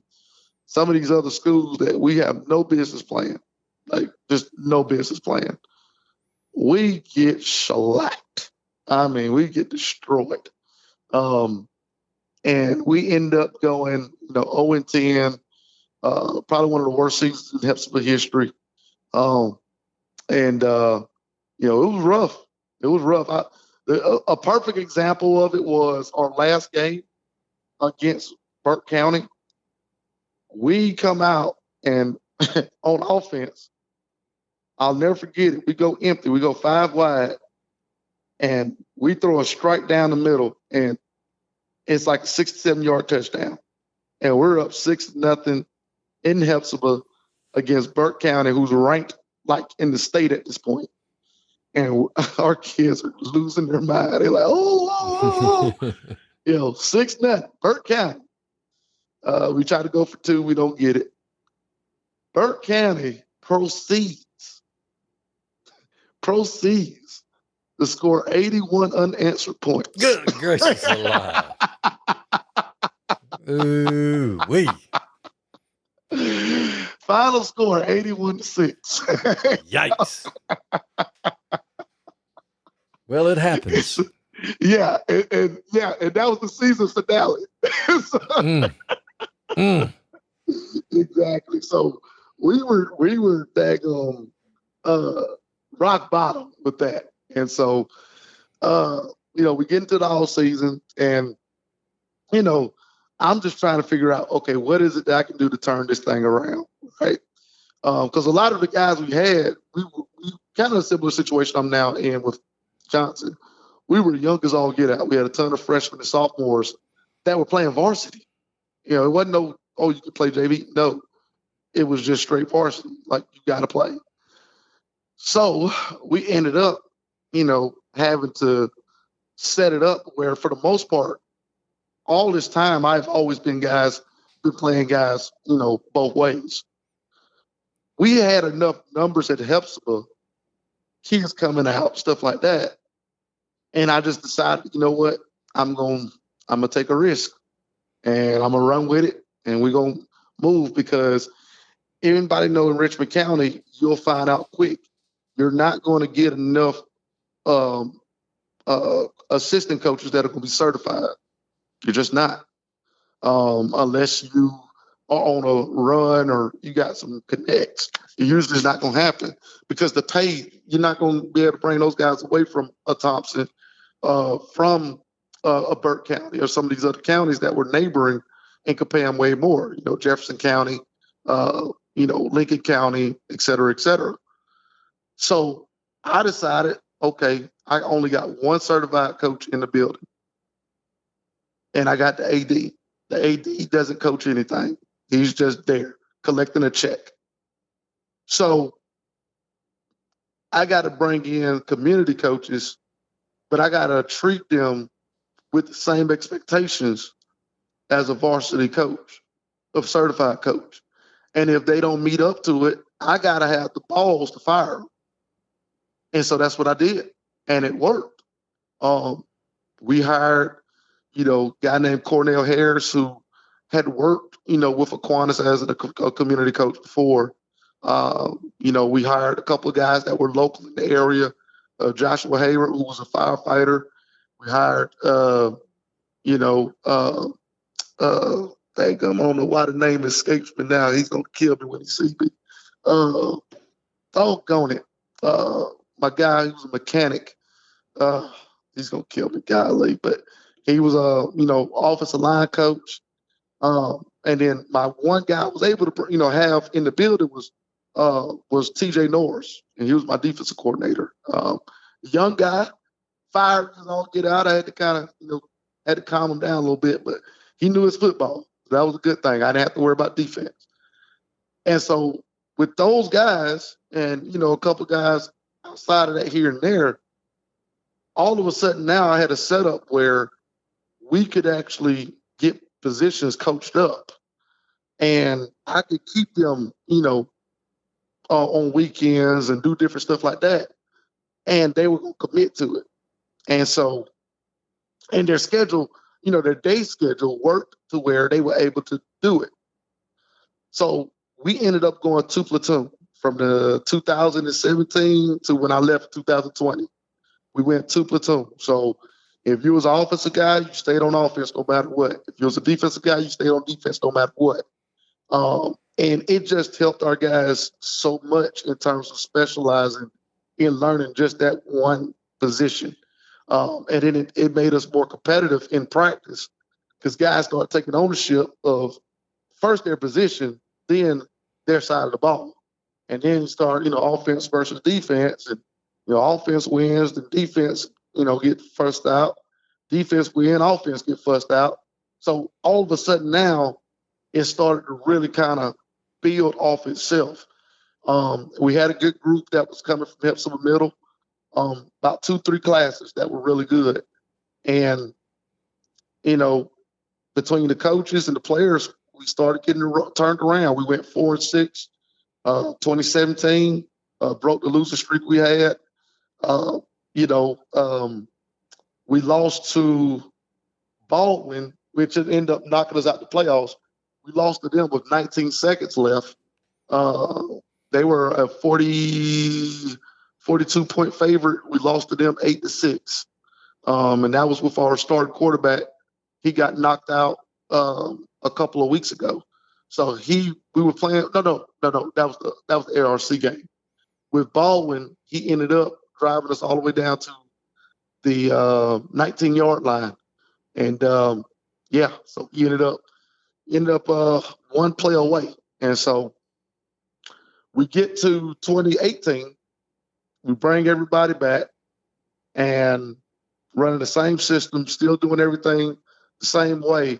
some of these other schools that we have no business playing, like just no business playing. We get shellacked. I mean, we get destroyed. And we end up going, 0-10, probably one of the worst seasons in Hephzibah history. It was rough. It was rough. A perfect example of it was our last game against Burke County. We come out and on offense, I'll never forget it. We go empty. We go 5 wide, and we throw a strike down the middle, and it's like a 67-yard touchdown. And we're up 6-0 in Hephzibah against Burke County, who's ranked like in the state at this point. And our kids are losing their mind. They're like, 6-0, Burke County. We try to go for 2. We don't get it. Burke County proceeds to score 81 unanswered points. Good gracious alive. Ooh, wee. Final score 81-6. Yikes. Well, it happens. Yeah, and that was the season finale. Exactly. So we were daggone rock bottom with that. And so we get into the whole season, and I'm just trying to figure out, okay, what is it that I can do to turn this thing around, right? Because a lot of the guys we had, we kind of a similar situation I'm now in with Johnson. We were young as all get out. We had a ton of freshmen and sophomores that were playing varsity. It wasn't you could play JV. No, it was just straight varsity. Like, you got to play. So we ended up, having to set it up where, for the most part, all this time, I've always been playing guys, both ways. We had enough numbers at Hephzibah, kids coming out, stuff like that. And I just decided, you know what, I'm gonna take a risk, and I'm gonna run with it, and we're gonna move, because everybody know in Richmond County, you'll find out quick, you're not going to get enough assistant coaches that are going to be certified. You're just not, unless you are on a run or you got some connects. It usually is not going to happen because the pay, you're not going to be able to bring those guys away from a Thompson, from a Burke County or some of these other counties that were neighboring and could pay them way more. You know, Jefferson County, Lincoln County, et cetera, et cetera. So I decided, okay, I only got one certified coach in the building. And I got the AD. The AD doesn't coach anything. He's just there collecting a check. So I got to bring in community coaches, but I got to treat them with the same expectations as a varsity coach, a certified coach. And if they don't meet up to it, I got to have the balls to fire them. And so that's what I did. And it worked. We hired, a guy named Cornell Harris who had worked, with Aquinas as a community coach before. We hired a couple of guys that were local in the area. Joshua Hayward, who was a firefighter. We hired, I don't know why the name escapes me now. He's going to kill me when he sees me. Doggone it. My guy, who's a mechanic, he's going to kill me, golly. But he was offensive line coach. And then my one guy I was able to, have in the building was TJ Norris, and he was my defensive coordinator. Young guy, fired, get out. I had to kind of, had to calm him down a little bit, but he knew his football. So that was a good thing. I didn't have to worry about defense. And so with those guys and, a couple guys outside of that here and there, all of a sudden now I had a setup where we could actually get positions coached up, and I could keep them, on weekends and do different stuff like that. And they were going to commit to it. And so, and their schedule, their day schedule worked to where they were able to do it. So we ended up going 2 platoon from the 2017 to when I left 2020. We went 2 platoon. So if you was an offensive guy, you stayed on offense no matter what. If you was a defensive guy, you stayed on defense no matter what. And it just helped our guys so much in terms of specializing in learning just that one position. And then it made us more competitive in practice because guys started taking ownership of first their position, then their side of the ball. And then you start, offense versus defense. And, offense wins, the defense, get fussed out. Defense win, offense get fussed out. So all of a sudden now it started to really kind of build off itself. We had a good group that was coming from Hephzibah Middle, about 2-3 classes that were really good. And, between the coaches and the players, we started getting turned around. We went 4-6, 2017, broke the losing streak we had. We lost to Baldwin, which ended up knocking us out the playoffs. We lost to them with 19 seconds left. They were a 42-point favorite. We lost to them 8-6. And that was with our starting quarterback. He got knocked out a couple of weeks ago. So we were playing. No. That was the ARC game. With Baldwin, he ended up driving us all the way down to the 19-yard line. And so he ended up one play away. And so we get to 2018, we bring everybody back and running the same system, still doing everything the same way.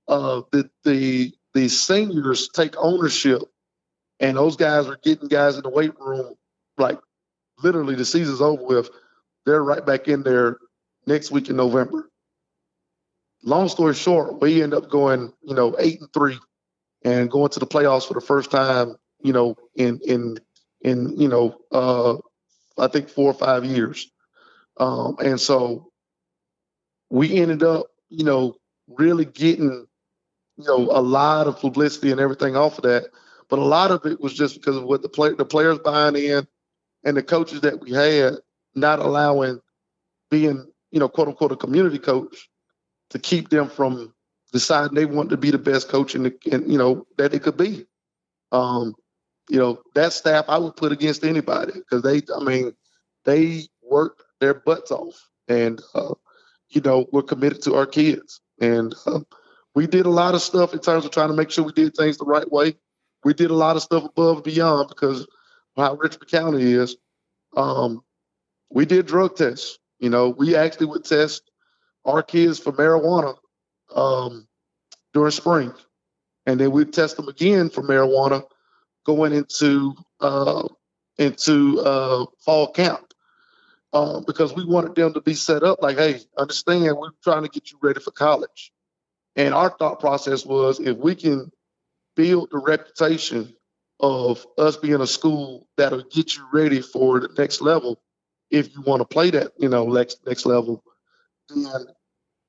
The seniors take ownership, and those guys are getting guys in the weight room, like literally the season's over with. They're right back in there next week in November. Long story short, we end up going, 8-3 and going to the playoffs for the first time, in I think 4 or 5 years. And so we ended up, really getting, a lot of publicity and everything off of that. But a lot of it was just because of what the players buying in and the coaches that we had not allowing being, quote unquote, a community coach to keep them from deciding they want to be the best coach that they could be. That staff I would put against anybody because they worked their butts off, and we're committed to our kids, and we did a lot of stuff in terms of trying to make sure we did things the right way. We did a lot of stuff above and beyond because of how Richmond County is. We did drug tests. We actually would test our kids for marijuana during spring, and then we'd test them again for marijuana going into fall camp because we wanted them to be set up like, hey, understand, we're trying to get you ready for college. And our thought process was, if we can build the reputation of us being a school that'll get you ready for the next level, if you want to play that, next level, then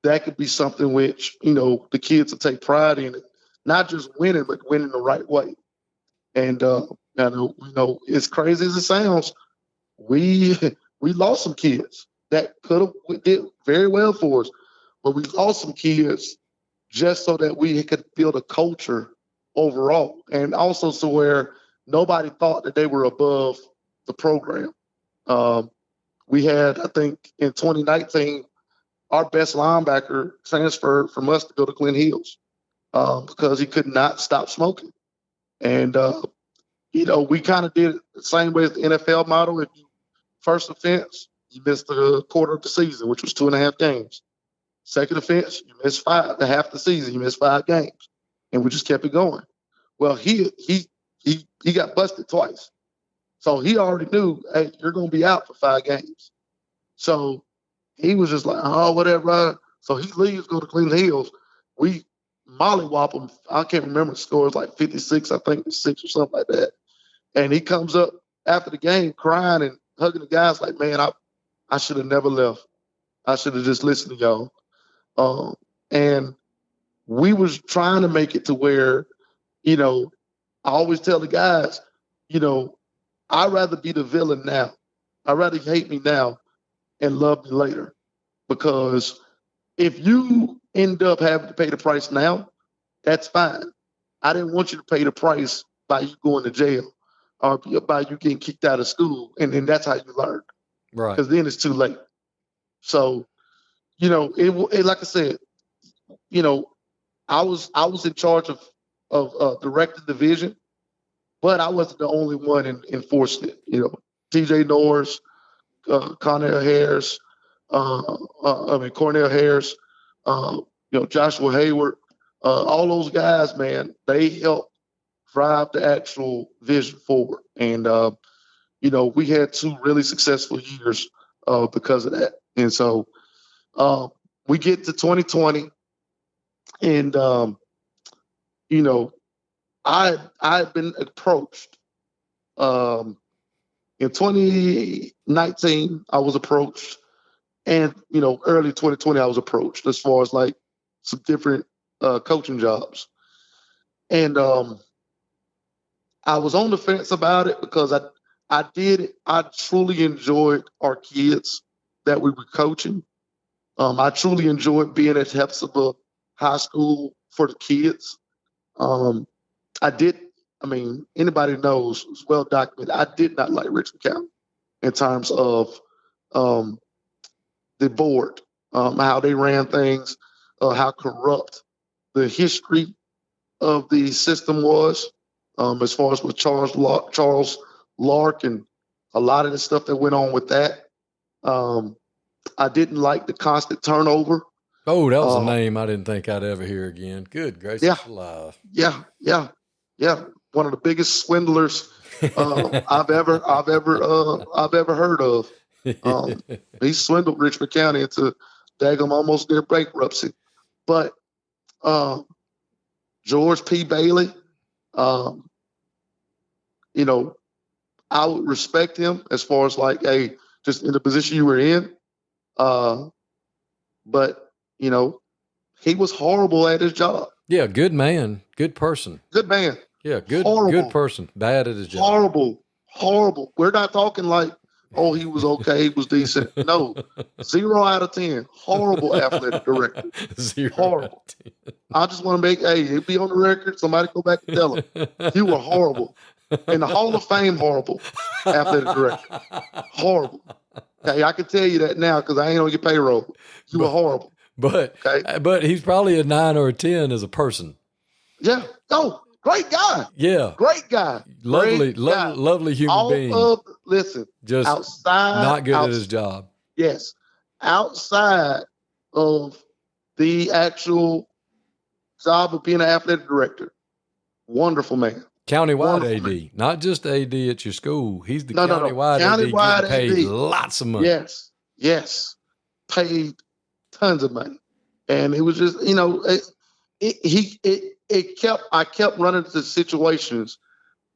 that could be something which, the kids will take pride in it. Not just winning, but winning the right way. And, as crazy as it sounds, we lost some kids that did very well for us, but we lost some kids just so that we could build a culture overall, and also so where nobody thought that they were above the program. We had, I think, in 2019, our best linebacker transferred from us to go to Glen Hills because he could not stop smoking. And, we kind of did it the same way as the NFL model. If you first offense, you missed a quarter of the season, which was 2.5 games. Second offense, you missed half the season, you missed 5 games. And we just kept it going. Well, he got busted twice. So he already knew, hey, you're going to be out for 5 games. So he was just like, oh, whatever. So he leaves, go to Glen Hills. We mollywop him. I can't remember the score. It's like 56, I think, 6 or something like that. And he comes up after the game crying and hugging the guys like, man, I should have never left. I should have just listened to y'all. And we was trying to make it to where, I always tell the guys, I'd rather be the villain now. I'd rather hate me now and love me later. Because if you end up having to pay the price now, that's fine. I didn't want you to pay the price by you going to jail or by you getting kicked out of school. And then that's how you learn. Right. Because then it's too late. So, it like I said, I was in charge of directing the division, but I wasn't the only one enforcing it. TJ Norris, Cornell Harris, Joshua Hayward, all those guys, man, they helped drive the actual vision forward. And, we had 2 really successful years because of that. And so we get to 2020 and, I had been approached. In 2019, I was approached, and early 2020, I was approached as far as like some different coaching jobs, and I was on the fence about it because I truly enjoyed our kids that we were coaching. I truly enjoyed being at Hephzibah High School for the kids. Anybody knows, it's well documented, I did not like Richmond County in terms of the board, how they ran things, how corrupt the history of the system was, as far as with Charles Lark and a lot of the stuff that went on with that. I didn't like the constant turnover. Oh, that was a name I didn't think I'd ever hear again. Good gracious alive. Yeah. One of the biggest swindlers I've ever heard of. He swindled Richmond County into daggum almost near bankruptcy. But George P. Bailey, I would respect him as far as like, hey, just in the position you were in. But he was horrible at his job. Yeah, good man, good person. Good man. Yeah, good horrible. Good person. Bad at his job. Horrible. We're not talking like Oh, he was okay. He was decent. No, 0 out of 10. Horrible athletic director. 0 horrible. I just want to make, it'd be on the record. Somebody go back and tell him. You were horrible. In the Hall of Fame, horrible athletic director. Horrible. Okay, I can tell you that now because I ain't on your payroll. You were horrible. But he's probably a 9 or a 10 as a person. Yeah. Oh, great guy. Yeah. Great guy. Lovely human being. Listen, just outside. Not good at his job. Yes. Outside of the actual job of being an athletic director, wonderful man. Countywide Wonderful AD, man. not just AD at your school. He's the No. countywide Countywide AD getting paid AD. lots of money. Yes. Paid tons of money. And it was just, I kept running into situations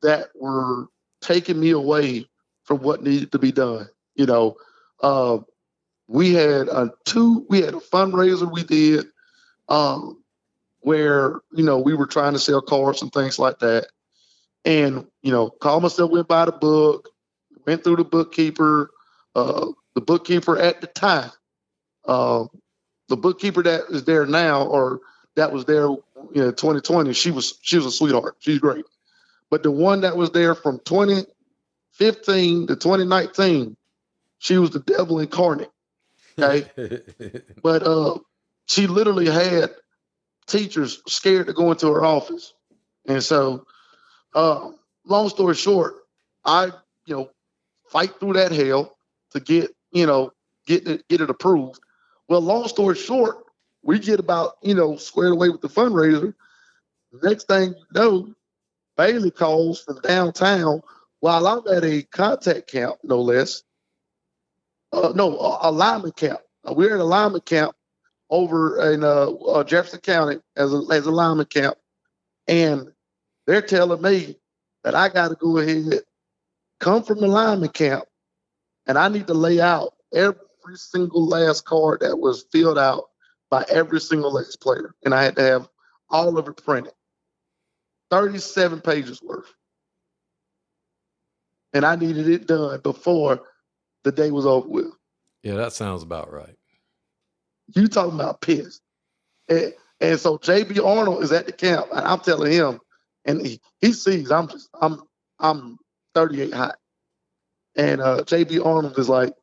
that were taking me away from what needed to be done. We had a fundraiser we did where, we were trying to sell cars and things like that. And, called myself, went by the book, went through the bookkeeper at the time, the bookkeeper that is there now, or that was there, 2020, she was a sweetheart. She's great. But the one that was there from 2015 to 2019, she was the devil incarnate. Okay. But she literally had teachers scared to go into her office. And so, long story short, I, fight through that hell to get it approved. Well, long story short, we get about, squared away with the fundraiser. The next thing you know, Bailey calls from downtown while I'm at a contact camp, no less. A lineman camp. We're at a lineman camp over in Jefferson County as a lineman camp. And they're telling me that I got to go ahead, come from the lineman camp, and I need to lay out every single last card that was filled out by every single last player. And I had to have all of it printed. 37 pages worth. And I needed it done before the day was over with. Yeah, that sounds about right. You talking about pissed. And so JB Arnold is at the camp, and I'm telling him, and he sees I'm 38 hot. And JB Arnold is like,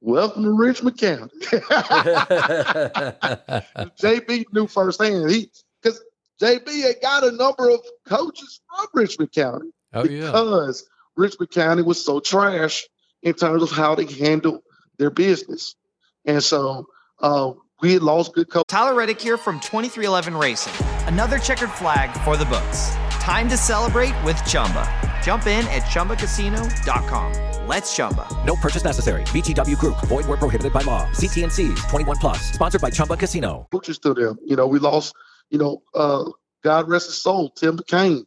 welcome to Richmond County. JB knew firsthand. Because JB had got a number of coaches from Richmond County. Because Richmond County was so trash in terms of how they handled their business. And so we had lost good coaches. Tyler Reddick here from 2311 Racing. Another checkered flag for the books. Time to celebrate with Chumba. Jump in at ChumbaCasino.com. Let's Chumba. No purchase necessary. VGW Group. Void where prohibited by law. See T&Cs. 21+. Sponsored by Chumba Casino. Coaches to them. We lost, God rest his soul, Tim McCain.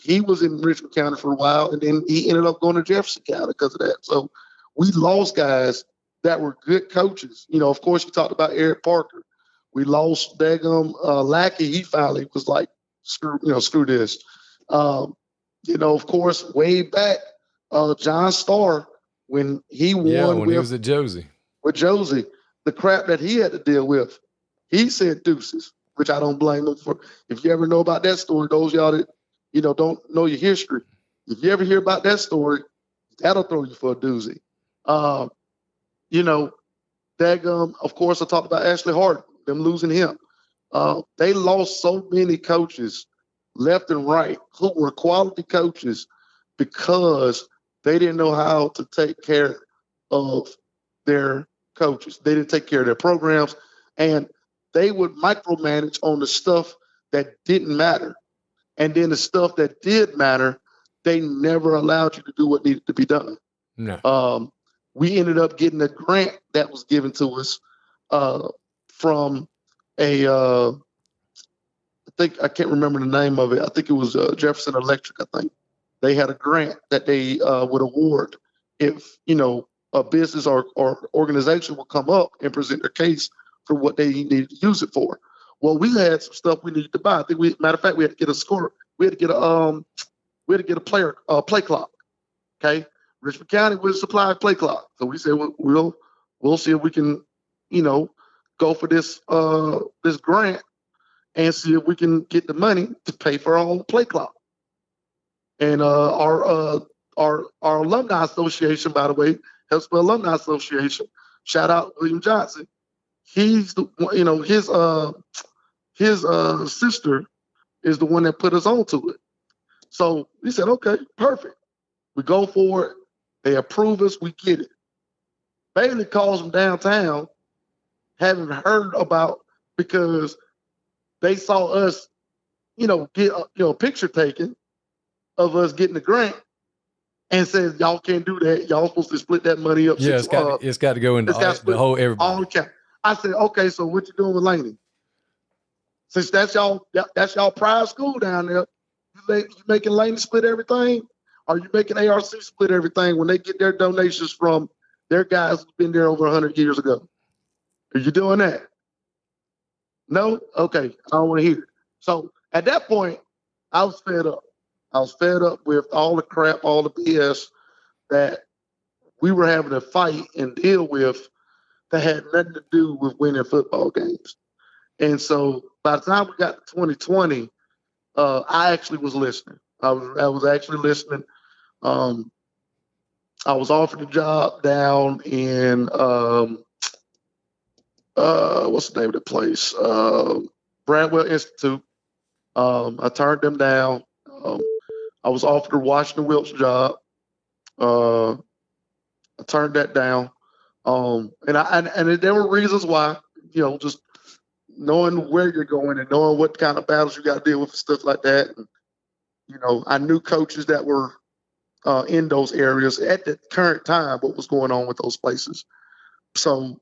He was in Richmond County for a while, and then he ended up going to Jefferson County because of that. So we lost guys that were good coaches. Of course, you talked about Eric Parker. We lost Dagum Lackey. He finally was like, screw this. Of course, way back, John Starr, when he won he was at Josie. With Josie, the crap that he had to deal with, he said deuces, which I don't blame him for. If you ever know about that story, those y'all that, don't know your history, if you ever hear about that story, that'll throw you for a doozy. Of course, I talked about Ashley Hart, them losing him. They lost so many coaches left and right who were quality coaches because they didn't know how to take care of their coaches. They didn't take care of their programs, and they would micromanage on the stuff that didn't matter. And then the stuff that did matter, they never allowed you to do what needed to be done. No. We ended up getting a grant that was given to us from I think, I can't remember the name of it. I think it was Jefferson Electric, I think. They had a grant that they would award if, a business or organization would come up and present their case for what they needed to use it for. Well, we had some stuff we needed to buy. I think matter of fact, we had to get a score. We had to get a play clock. Okay. Richmond County will supply a play clock. So we said we'll see if we can, go for this this grant and see if we can get the money to pay for our own play clock. And our alumni association, by the way, Hephzibah Alumni Association, shout out William Johnson. He's his sister is the one that put us onto it. So we said, okay, perfect. We go for it. They approve us. We get it. Bailey calls them downtown, haven't heard about, because they saw us, get a picture taken of us getting the grant, and said, y'all can't do that. Y'all supposed to split that money up. Yeah, it's got to go into the whole everybody. All account. I said, okay, so what you doing with Laney? Since that's y'all private school down there, you making Laney split everything? Or you making ARC split everything when they get their donations from their guys who've been there over 100 years ago? Are you doing that? No? Okay, I don't want to hear it. So at that point, I was fed up. I was fed up with all the crap, all the BS that we were having to fight and deal with that had nothing to do with winning football games. And so by the time we got to 2020, I actually was listening. I was actually listening. I was offered a job down in what's the name of the place? Bradwell Institute. I turned them down. I was offered a Washington Wilkes job. I turned that down. And there were reasons why, just knowing where you're going and knowing what kind of battles you got to deal with and stuff like that. And, I knew coaches that were in those areas at the current time, what was going on with those places. So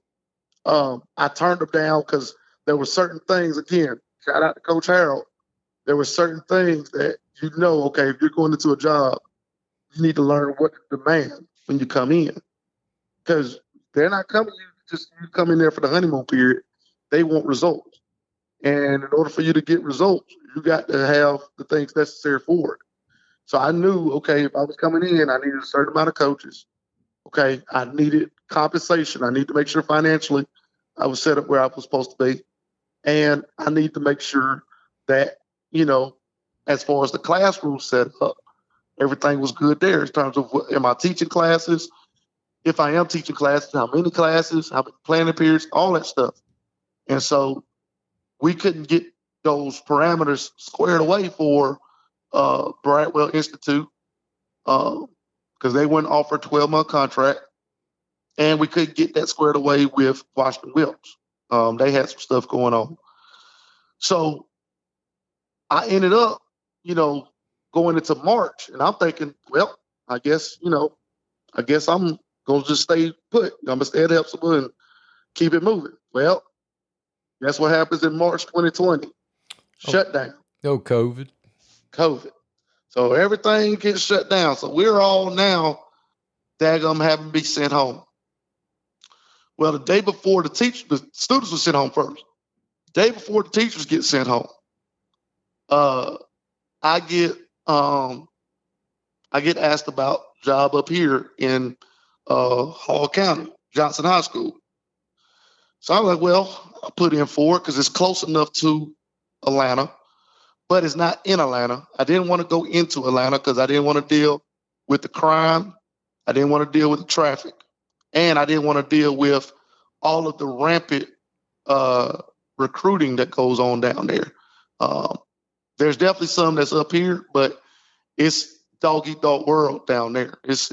I turned them down because there were certain things, again, shout out to Coach Harrell, there were certain things that okay, if you're going into a job, you need to learn what to demand when you come in. Because they're not coming you come in there for the honeymoon period. They want results. And in order for you to get results, you got to have the things necessary for it. So I knew, okay, if I was coming in, I needed a certain amount of coaches. Okay, I needed compensation. I need to make sure financially I was set up where I was supposed to be. And I need to make sure that, as far as the classroom set up, everything was good there in terms of am I teaching classes? If I am teaching classes, how many classes, how many planning periods, all that stuff. And so we couldn't get those parameters squared away for Bradwell Institute because they wouldn't offer a 12-month contract. And we couldn't get that squared away with Washington Wilkes. They had some stuff going on. So I ended up, going into March, and I'm thinking, well, I guess I'm going to just stay put. I'm going to stay at Hephzibah and keep it moving. Well, that's what happens in March 2020. Shutdown. No COVID. So everything gets shut down. So we're all now daggum having to be sent home. Well, the day before the students were sent home first. The day before the teachers get sent home, I get asked about job up here in Hall County, Johnson High School. So I'm like, well, I'll put in for it because it's close enough to Atlanta, but it's not in Atlanta. I didn't want to go into Atlanta because I didn't want to deal with the crime. I didn't want to deal with the traffic. And I didn't want to deal with all of the rampant recruiting that goes on down there. There's definitely some that's up here, but it's dog eat dog world down there. It's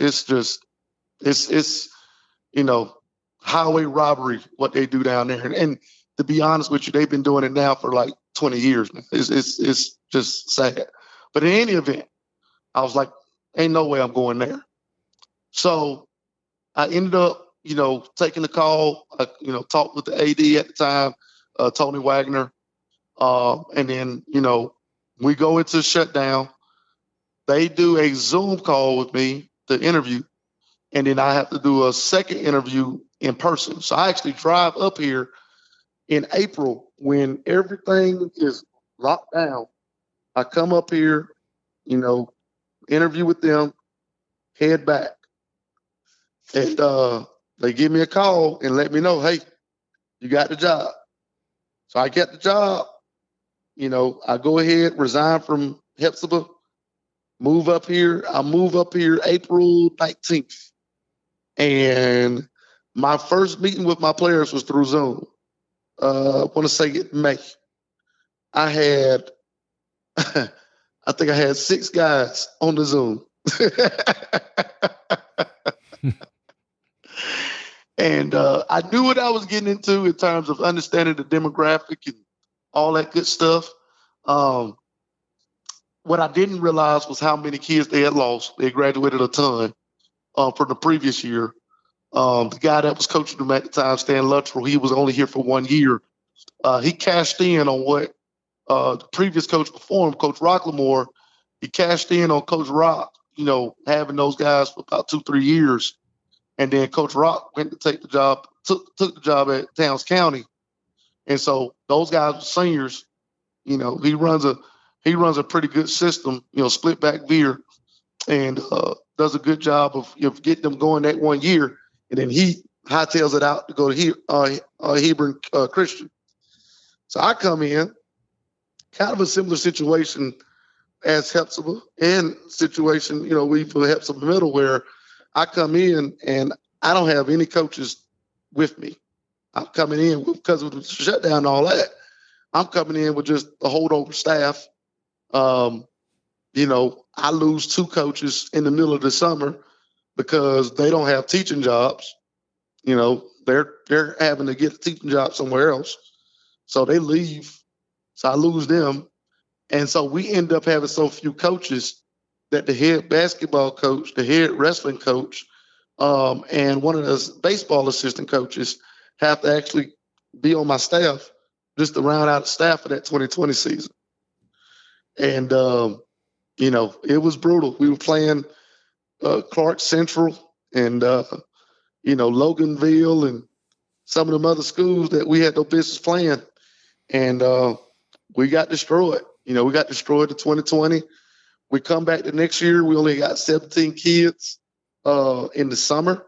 highway robbery, what they do down there. And to be honest with you, they've been doing it now for like 20 years now. It's just sad. But in any event, I was like, ain't no way I'm going there. So I ended up, taking the call, talked with the AD at the time, Tony Wagner. And then, we go into shutdown. They do a Zoom call with me to interview. And then I have to do a second interview in person. So I actually drive up here in April when everything is locked down. I come up here, interview with them, head back. And they give me a call and let me know, hey, you got the job. So I get the job. I go ahead, resign from Hephzibah, move up here. I move up here April 19th. And my first meeting with my players was through Zoom. I want to say it May. I had, I think I had 6 guys on the Zoom. And I knew what I was getting into in terms of understanding the demographic and all that good stuff. What I didn't realize was how many kids they had lost. They graduated a ton from the previous year. The guy that was coaching them at the time, Stan Luttrell, he was only here for 1 year. He cashed in on what the previous coach before him, Coach Rocklemore, he cashed in on Coach Rock, having those guys for about 2-3 years. And then Coach Rock went to take the job, took the job at Towns County. And so those guys were seniors. He runs a pretty good system, split back veer, and does a good job of getting them going that 1 year. And then he hightails it out to go to Hebron Christian. So I come in, kind of a similar situation as Hephzibah, and situation, we for Hephzibah Middle, where I come in and I don't have any coaches with me. I'm coming in because of the shutdown and all that. I'm coming in with just a holdover staff. I lose 2 coaches in the middle of the summer because they don't have teaching jobs. They're having to get a teaching job somewhere else. So they leave. So I lose them. And so we end up having so few coaches that the head basketball coach, the head wrestling coach, and one of the baseball assistant coaches have to actually be on my staff just to round out the staff for that 2020 season. And, it was brutal. We were playing Clark Central and, Loganville and some of them other schools that we had no business playing. And we got destroyed. We got destroyed in 2020. We come back the next year. We only got 17 kids in the summer.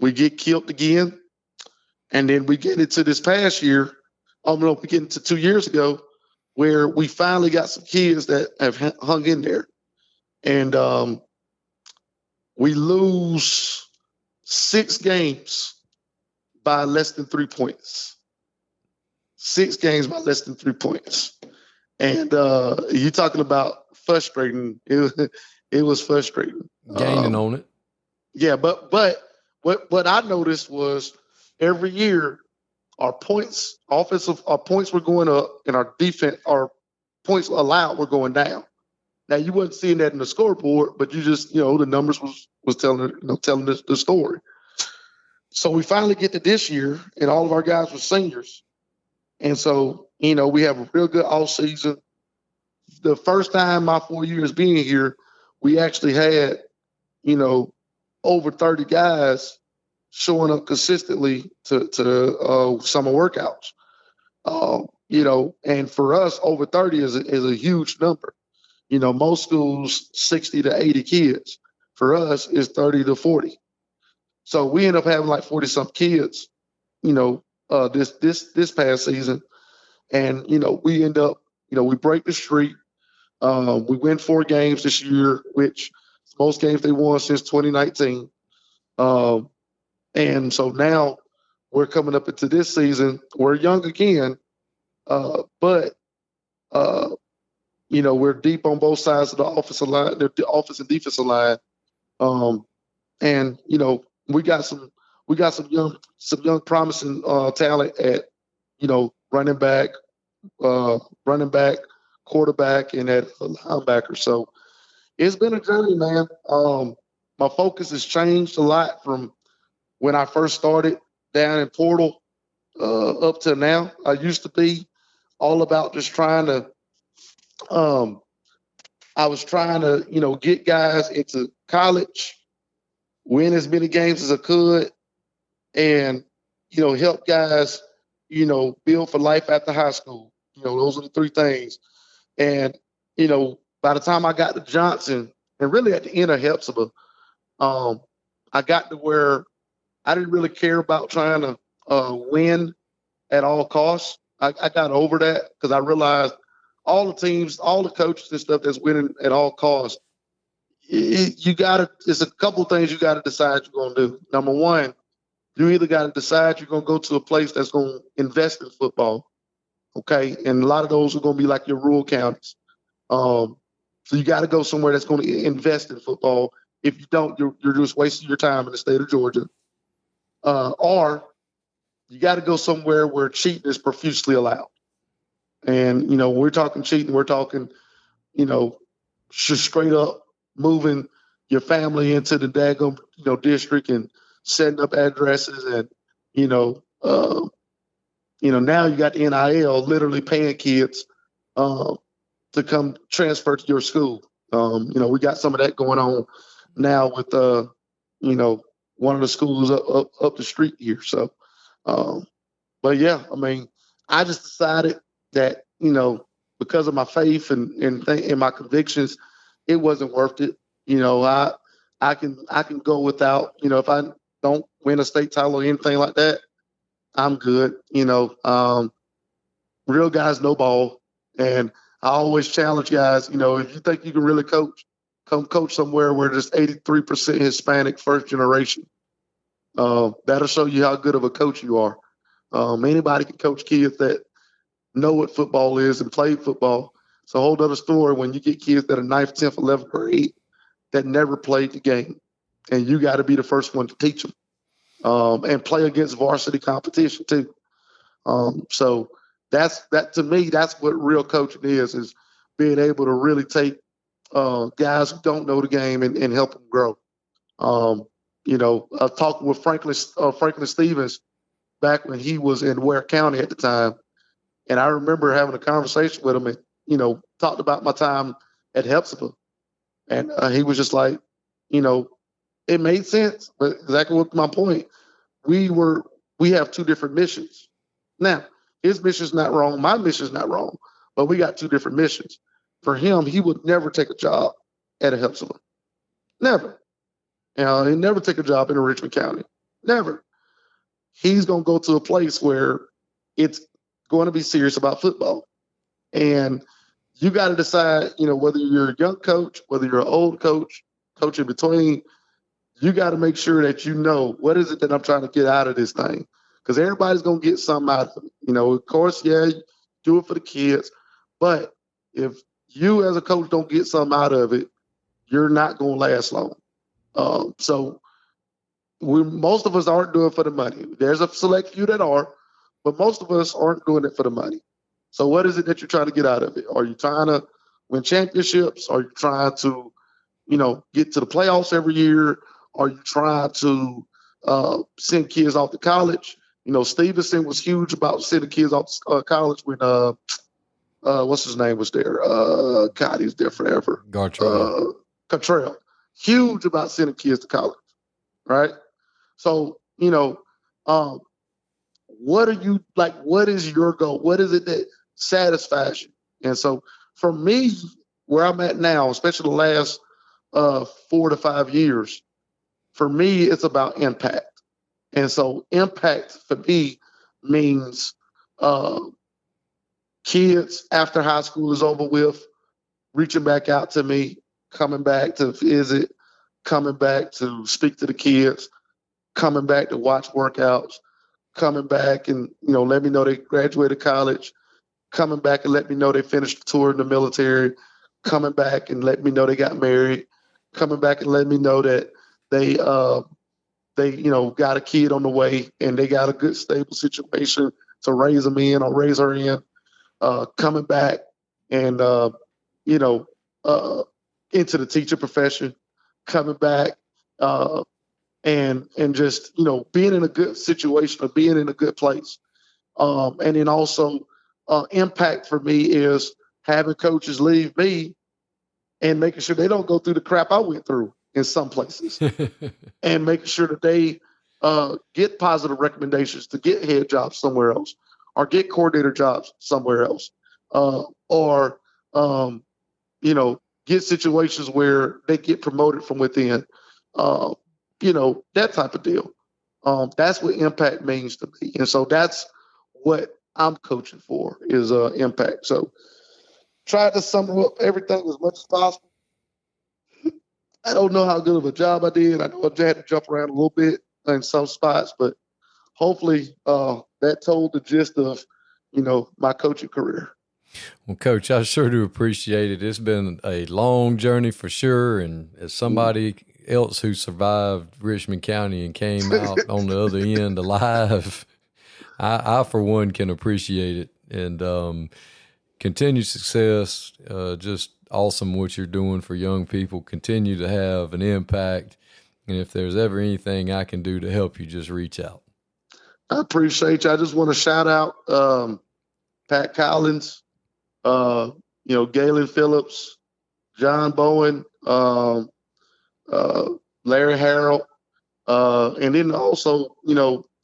We get killed again. And then we get into this past year. We get into 2 years ago where we finally got some kids that have hung in there. And we lose 6 games by less than 3 points. 6 games by less than 3 points. And you're talking about frustrating. It was frustrating. Gaining on it. Yeah, but what I noticed was every year our points were going up and our defense, our points allowed were going down. Now you wasn't seeing that in the scoreboard, but you just, the numbers was telling the story. So we finally get to this year and all of our guys were seniors. And so, we have a real good off season. The first time my 4 years being here, we actually had, over 30 guys showing up consistently to summer workouts. And for us, over 30 is a huge number. Most schools, 60 to 80 kids. For us, it's 30 to 40. So we end up having like 40-some kids, this past season. And, we end up, we break the streak. We win 4 games this year, which is most games they won since 2019. And so now we're coming up into this season. We're young again, but we're deep on both sides of the offensive line, the offense and defensive line. And we got some young promising talent at running back, quarterback, and at linebacker. So it's been a journey, man. My focus has changed a lot from when I first started down in Portal up to now. I used to be all about just trying to get guys into college, win as many games as I could, and help guys build for life after high school. Those are the 3 things. And by the time I got to Johnson, and really at the end of Hephzibah, I got to where I didn't really care about trying to win at all costs. I got over that because I realized all the teams, all the coaches and stuff that's winning at all costs, there's a couple things you got to decide you're going to do. Number one, you either got to decide you're going to go to a place that's going to invest in football, okay? And a lot of those are going to be like your rural counties. So you got to go somewhere that's going to invest in football. If you don't, you're just wasting your time in the state of Georgia. Or you got to go somewhere where cheating is profusely allowed. And, you know, when we're talking cheating, we're talking, you know, just straight up moving your family into the daggum, you know, district and setting up addresses and, now you got the NIL literally paying kids to come transfer to your school. We got some of that going on now with, one of the schools up the street here. So, but yeah, I mean, I just decided that, because of my faith and my convictions, it wasn't worth it. I can go without, if I don't win a state title or anything like that, I'm good. Real guys know ball. And I always challenge guys, if you think you can really coach, come coach somewhere where there's 83% Hispanic first generation. That'll show you how good of a coach you are. Anybody can coach kids that know what football is and play football. It's a whole other story when you get kids that are 9th, 10th, 11th grade that never played the game. And you got to be the first one to teach them and play against varsity competition too. So that to me, that's what real coaching is being able to really take guys who don't know the game and help them grow. I was talking with Franklin Stevens back when he was in Ware County at the time. And I remember having a conversation with him and, talked about my time at Hephzibah. And he was just like, it made sense. But exactly what my point. We have two different missions. Now, his mission's not wrong. My mission's not wrong. But we got two different missions. For him, he would never take a job at a Hephzibah. Never. He'd never take a job in Richmond County. Never. He's going to go to a place where it's going to be serious about football. And you got to decide, whether you're a young coach, whether you're an old coach, coach in between, you got to make sure that you know what is it that I'm trying to get out of this thing. Because everybody's going to get something out of it. Of course, yeah, you do it for the kids. But if you as a coach don't get something out of it, you're not going to last long. So most of us aren't doing it for the money. There's a select few that are, but most of us aren't doing it for the money. So what is it that you're trying to get out of it? Are you trying to win championships? Are you trying to, get to the playoffs every year? Are you trying to send kids off to college? Stevenson was huge about sending kids off to college when what's his name was there? God, he's there forever. Cottrell. Huge about sending kids to college, right? So, what are you like? What is your goal? What is it that satisfies you? And so for me, where I'm at now, especially the last 4 to 5 years, for me, it's about impact. And so impact for me means kids after high school is over with, reaching back out to me, coming back to visit, coming back to speak to the kids, coming back to watch workouts, coming back and, let me know they graduated college, coming back and let me know they finished the tour in the military, coming back and let me know they got married, coming back and let me know that they got a kid on the way and they got a good, stable situation to raise them in or raise her in, coming back and, into the teacher profession, coming back and just, being in a good situation or being in a good place. And then also impact for me is having coaches leave me and making sure they don't go through the crap I went through in some places and making sure that they get positive recommendations to get head jobs somewhere else or get coordinator jobs somewhere else or get situations where they get promoted from within. that type of deal. That's what impact means to me. And so that's what I'm coaching for is impact. So try to sum up everything as much as possible. I don't know how good of a job I did. I know I had to jump around a little bit in some spots, but hopefully that told the gist of, my coaching career. Well, Coach, I sure do appreciate it. It's been a long journey for sure. And as somebody else who survived Richmond County and came out on the other end alive, I for one, can appreciate it. And continued success, just awesome what you're doing for young people. Continue to have an impact. And if there's ever anything I can do to help you, just reach out. I appreciate you. I just want to shout out Pat Collins, Galen Phillips, John Bowen, Larry Harrell, and then also,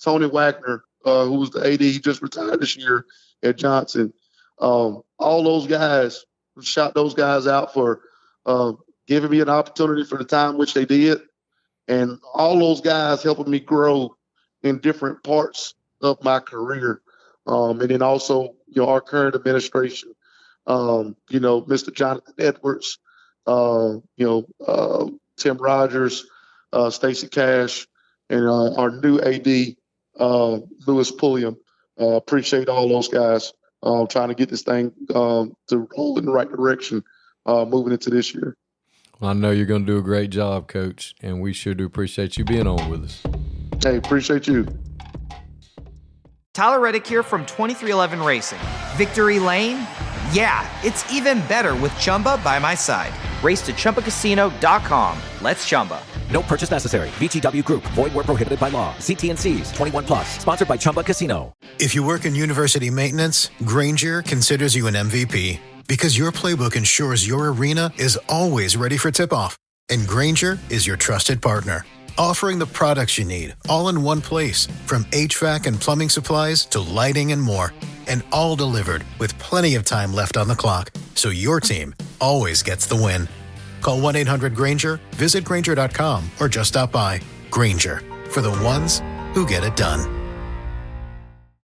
Tony Wagner, who was the AD. He just retired this year at Johnson. All those guys, shout those guys out for giving me an opportunity for the time which they did. And all those guys helping me grow in different parts of my career. And then also, our current administration, Mr. Jonathan Edwards, Tim Rogers, Stacey Cash, and our new AD, Lewis Pulliam. Appreciate all those guys trying to get this thing to roll in the right direction moving into this year. Well, I know you're going to do a great job, Coach, and we sure do appreciate you being on with us. Hey, appreciate you. Tyler Reddick here from 2311 Racing. Victory Lane? Yeah, it's even better with Chumba by my side. Race to ChumbaCasino.com. Let's Chumba. No purchase necessary. VGW Group. Void where prohibited by law. See T&Cs. 21 plus. Sponsored by Chumba Casino. If you work in university maintenance, Grainger considers you an MVP because your playbook ensures your arena is always ready for tip-off. And Grainger is your trusted partner, offering the products you need all in one place, from HVAC and plumbing supplies to lighting and more. And all delivered with plenty of time left on the clock, so your team always gets the win. Call 1-800-GRAINGER, visit Grainger.com, or just stop by. Grainger, for the ones who get it done.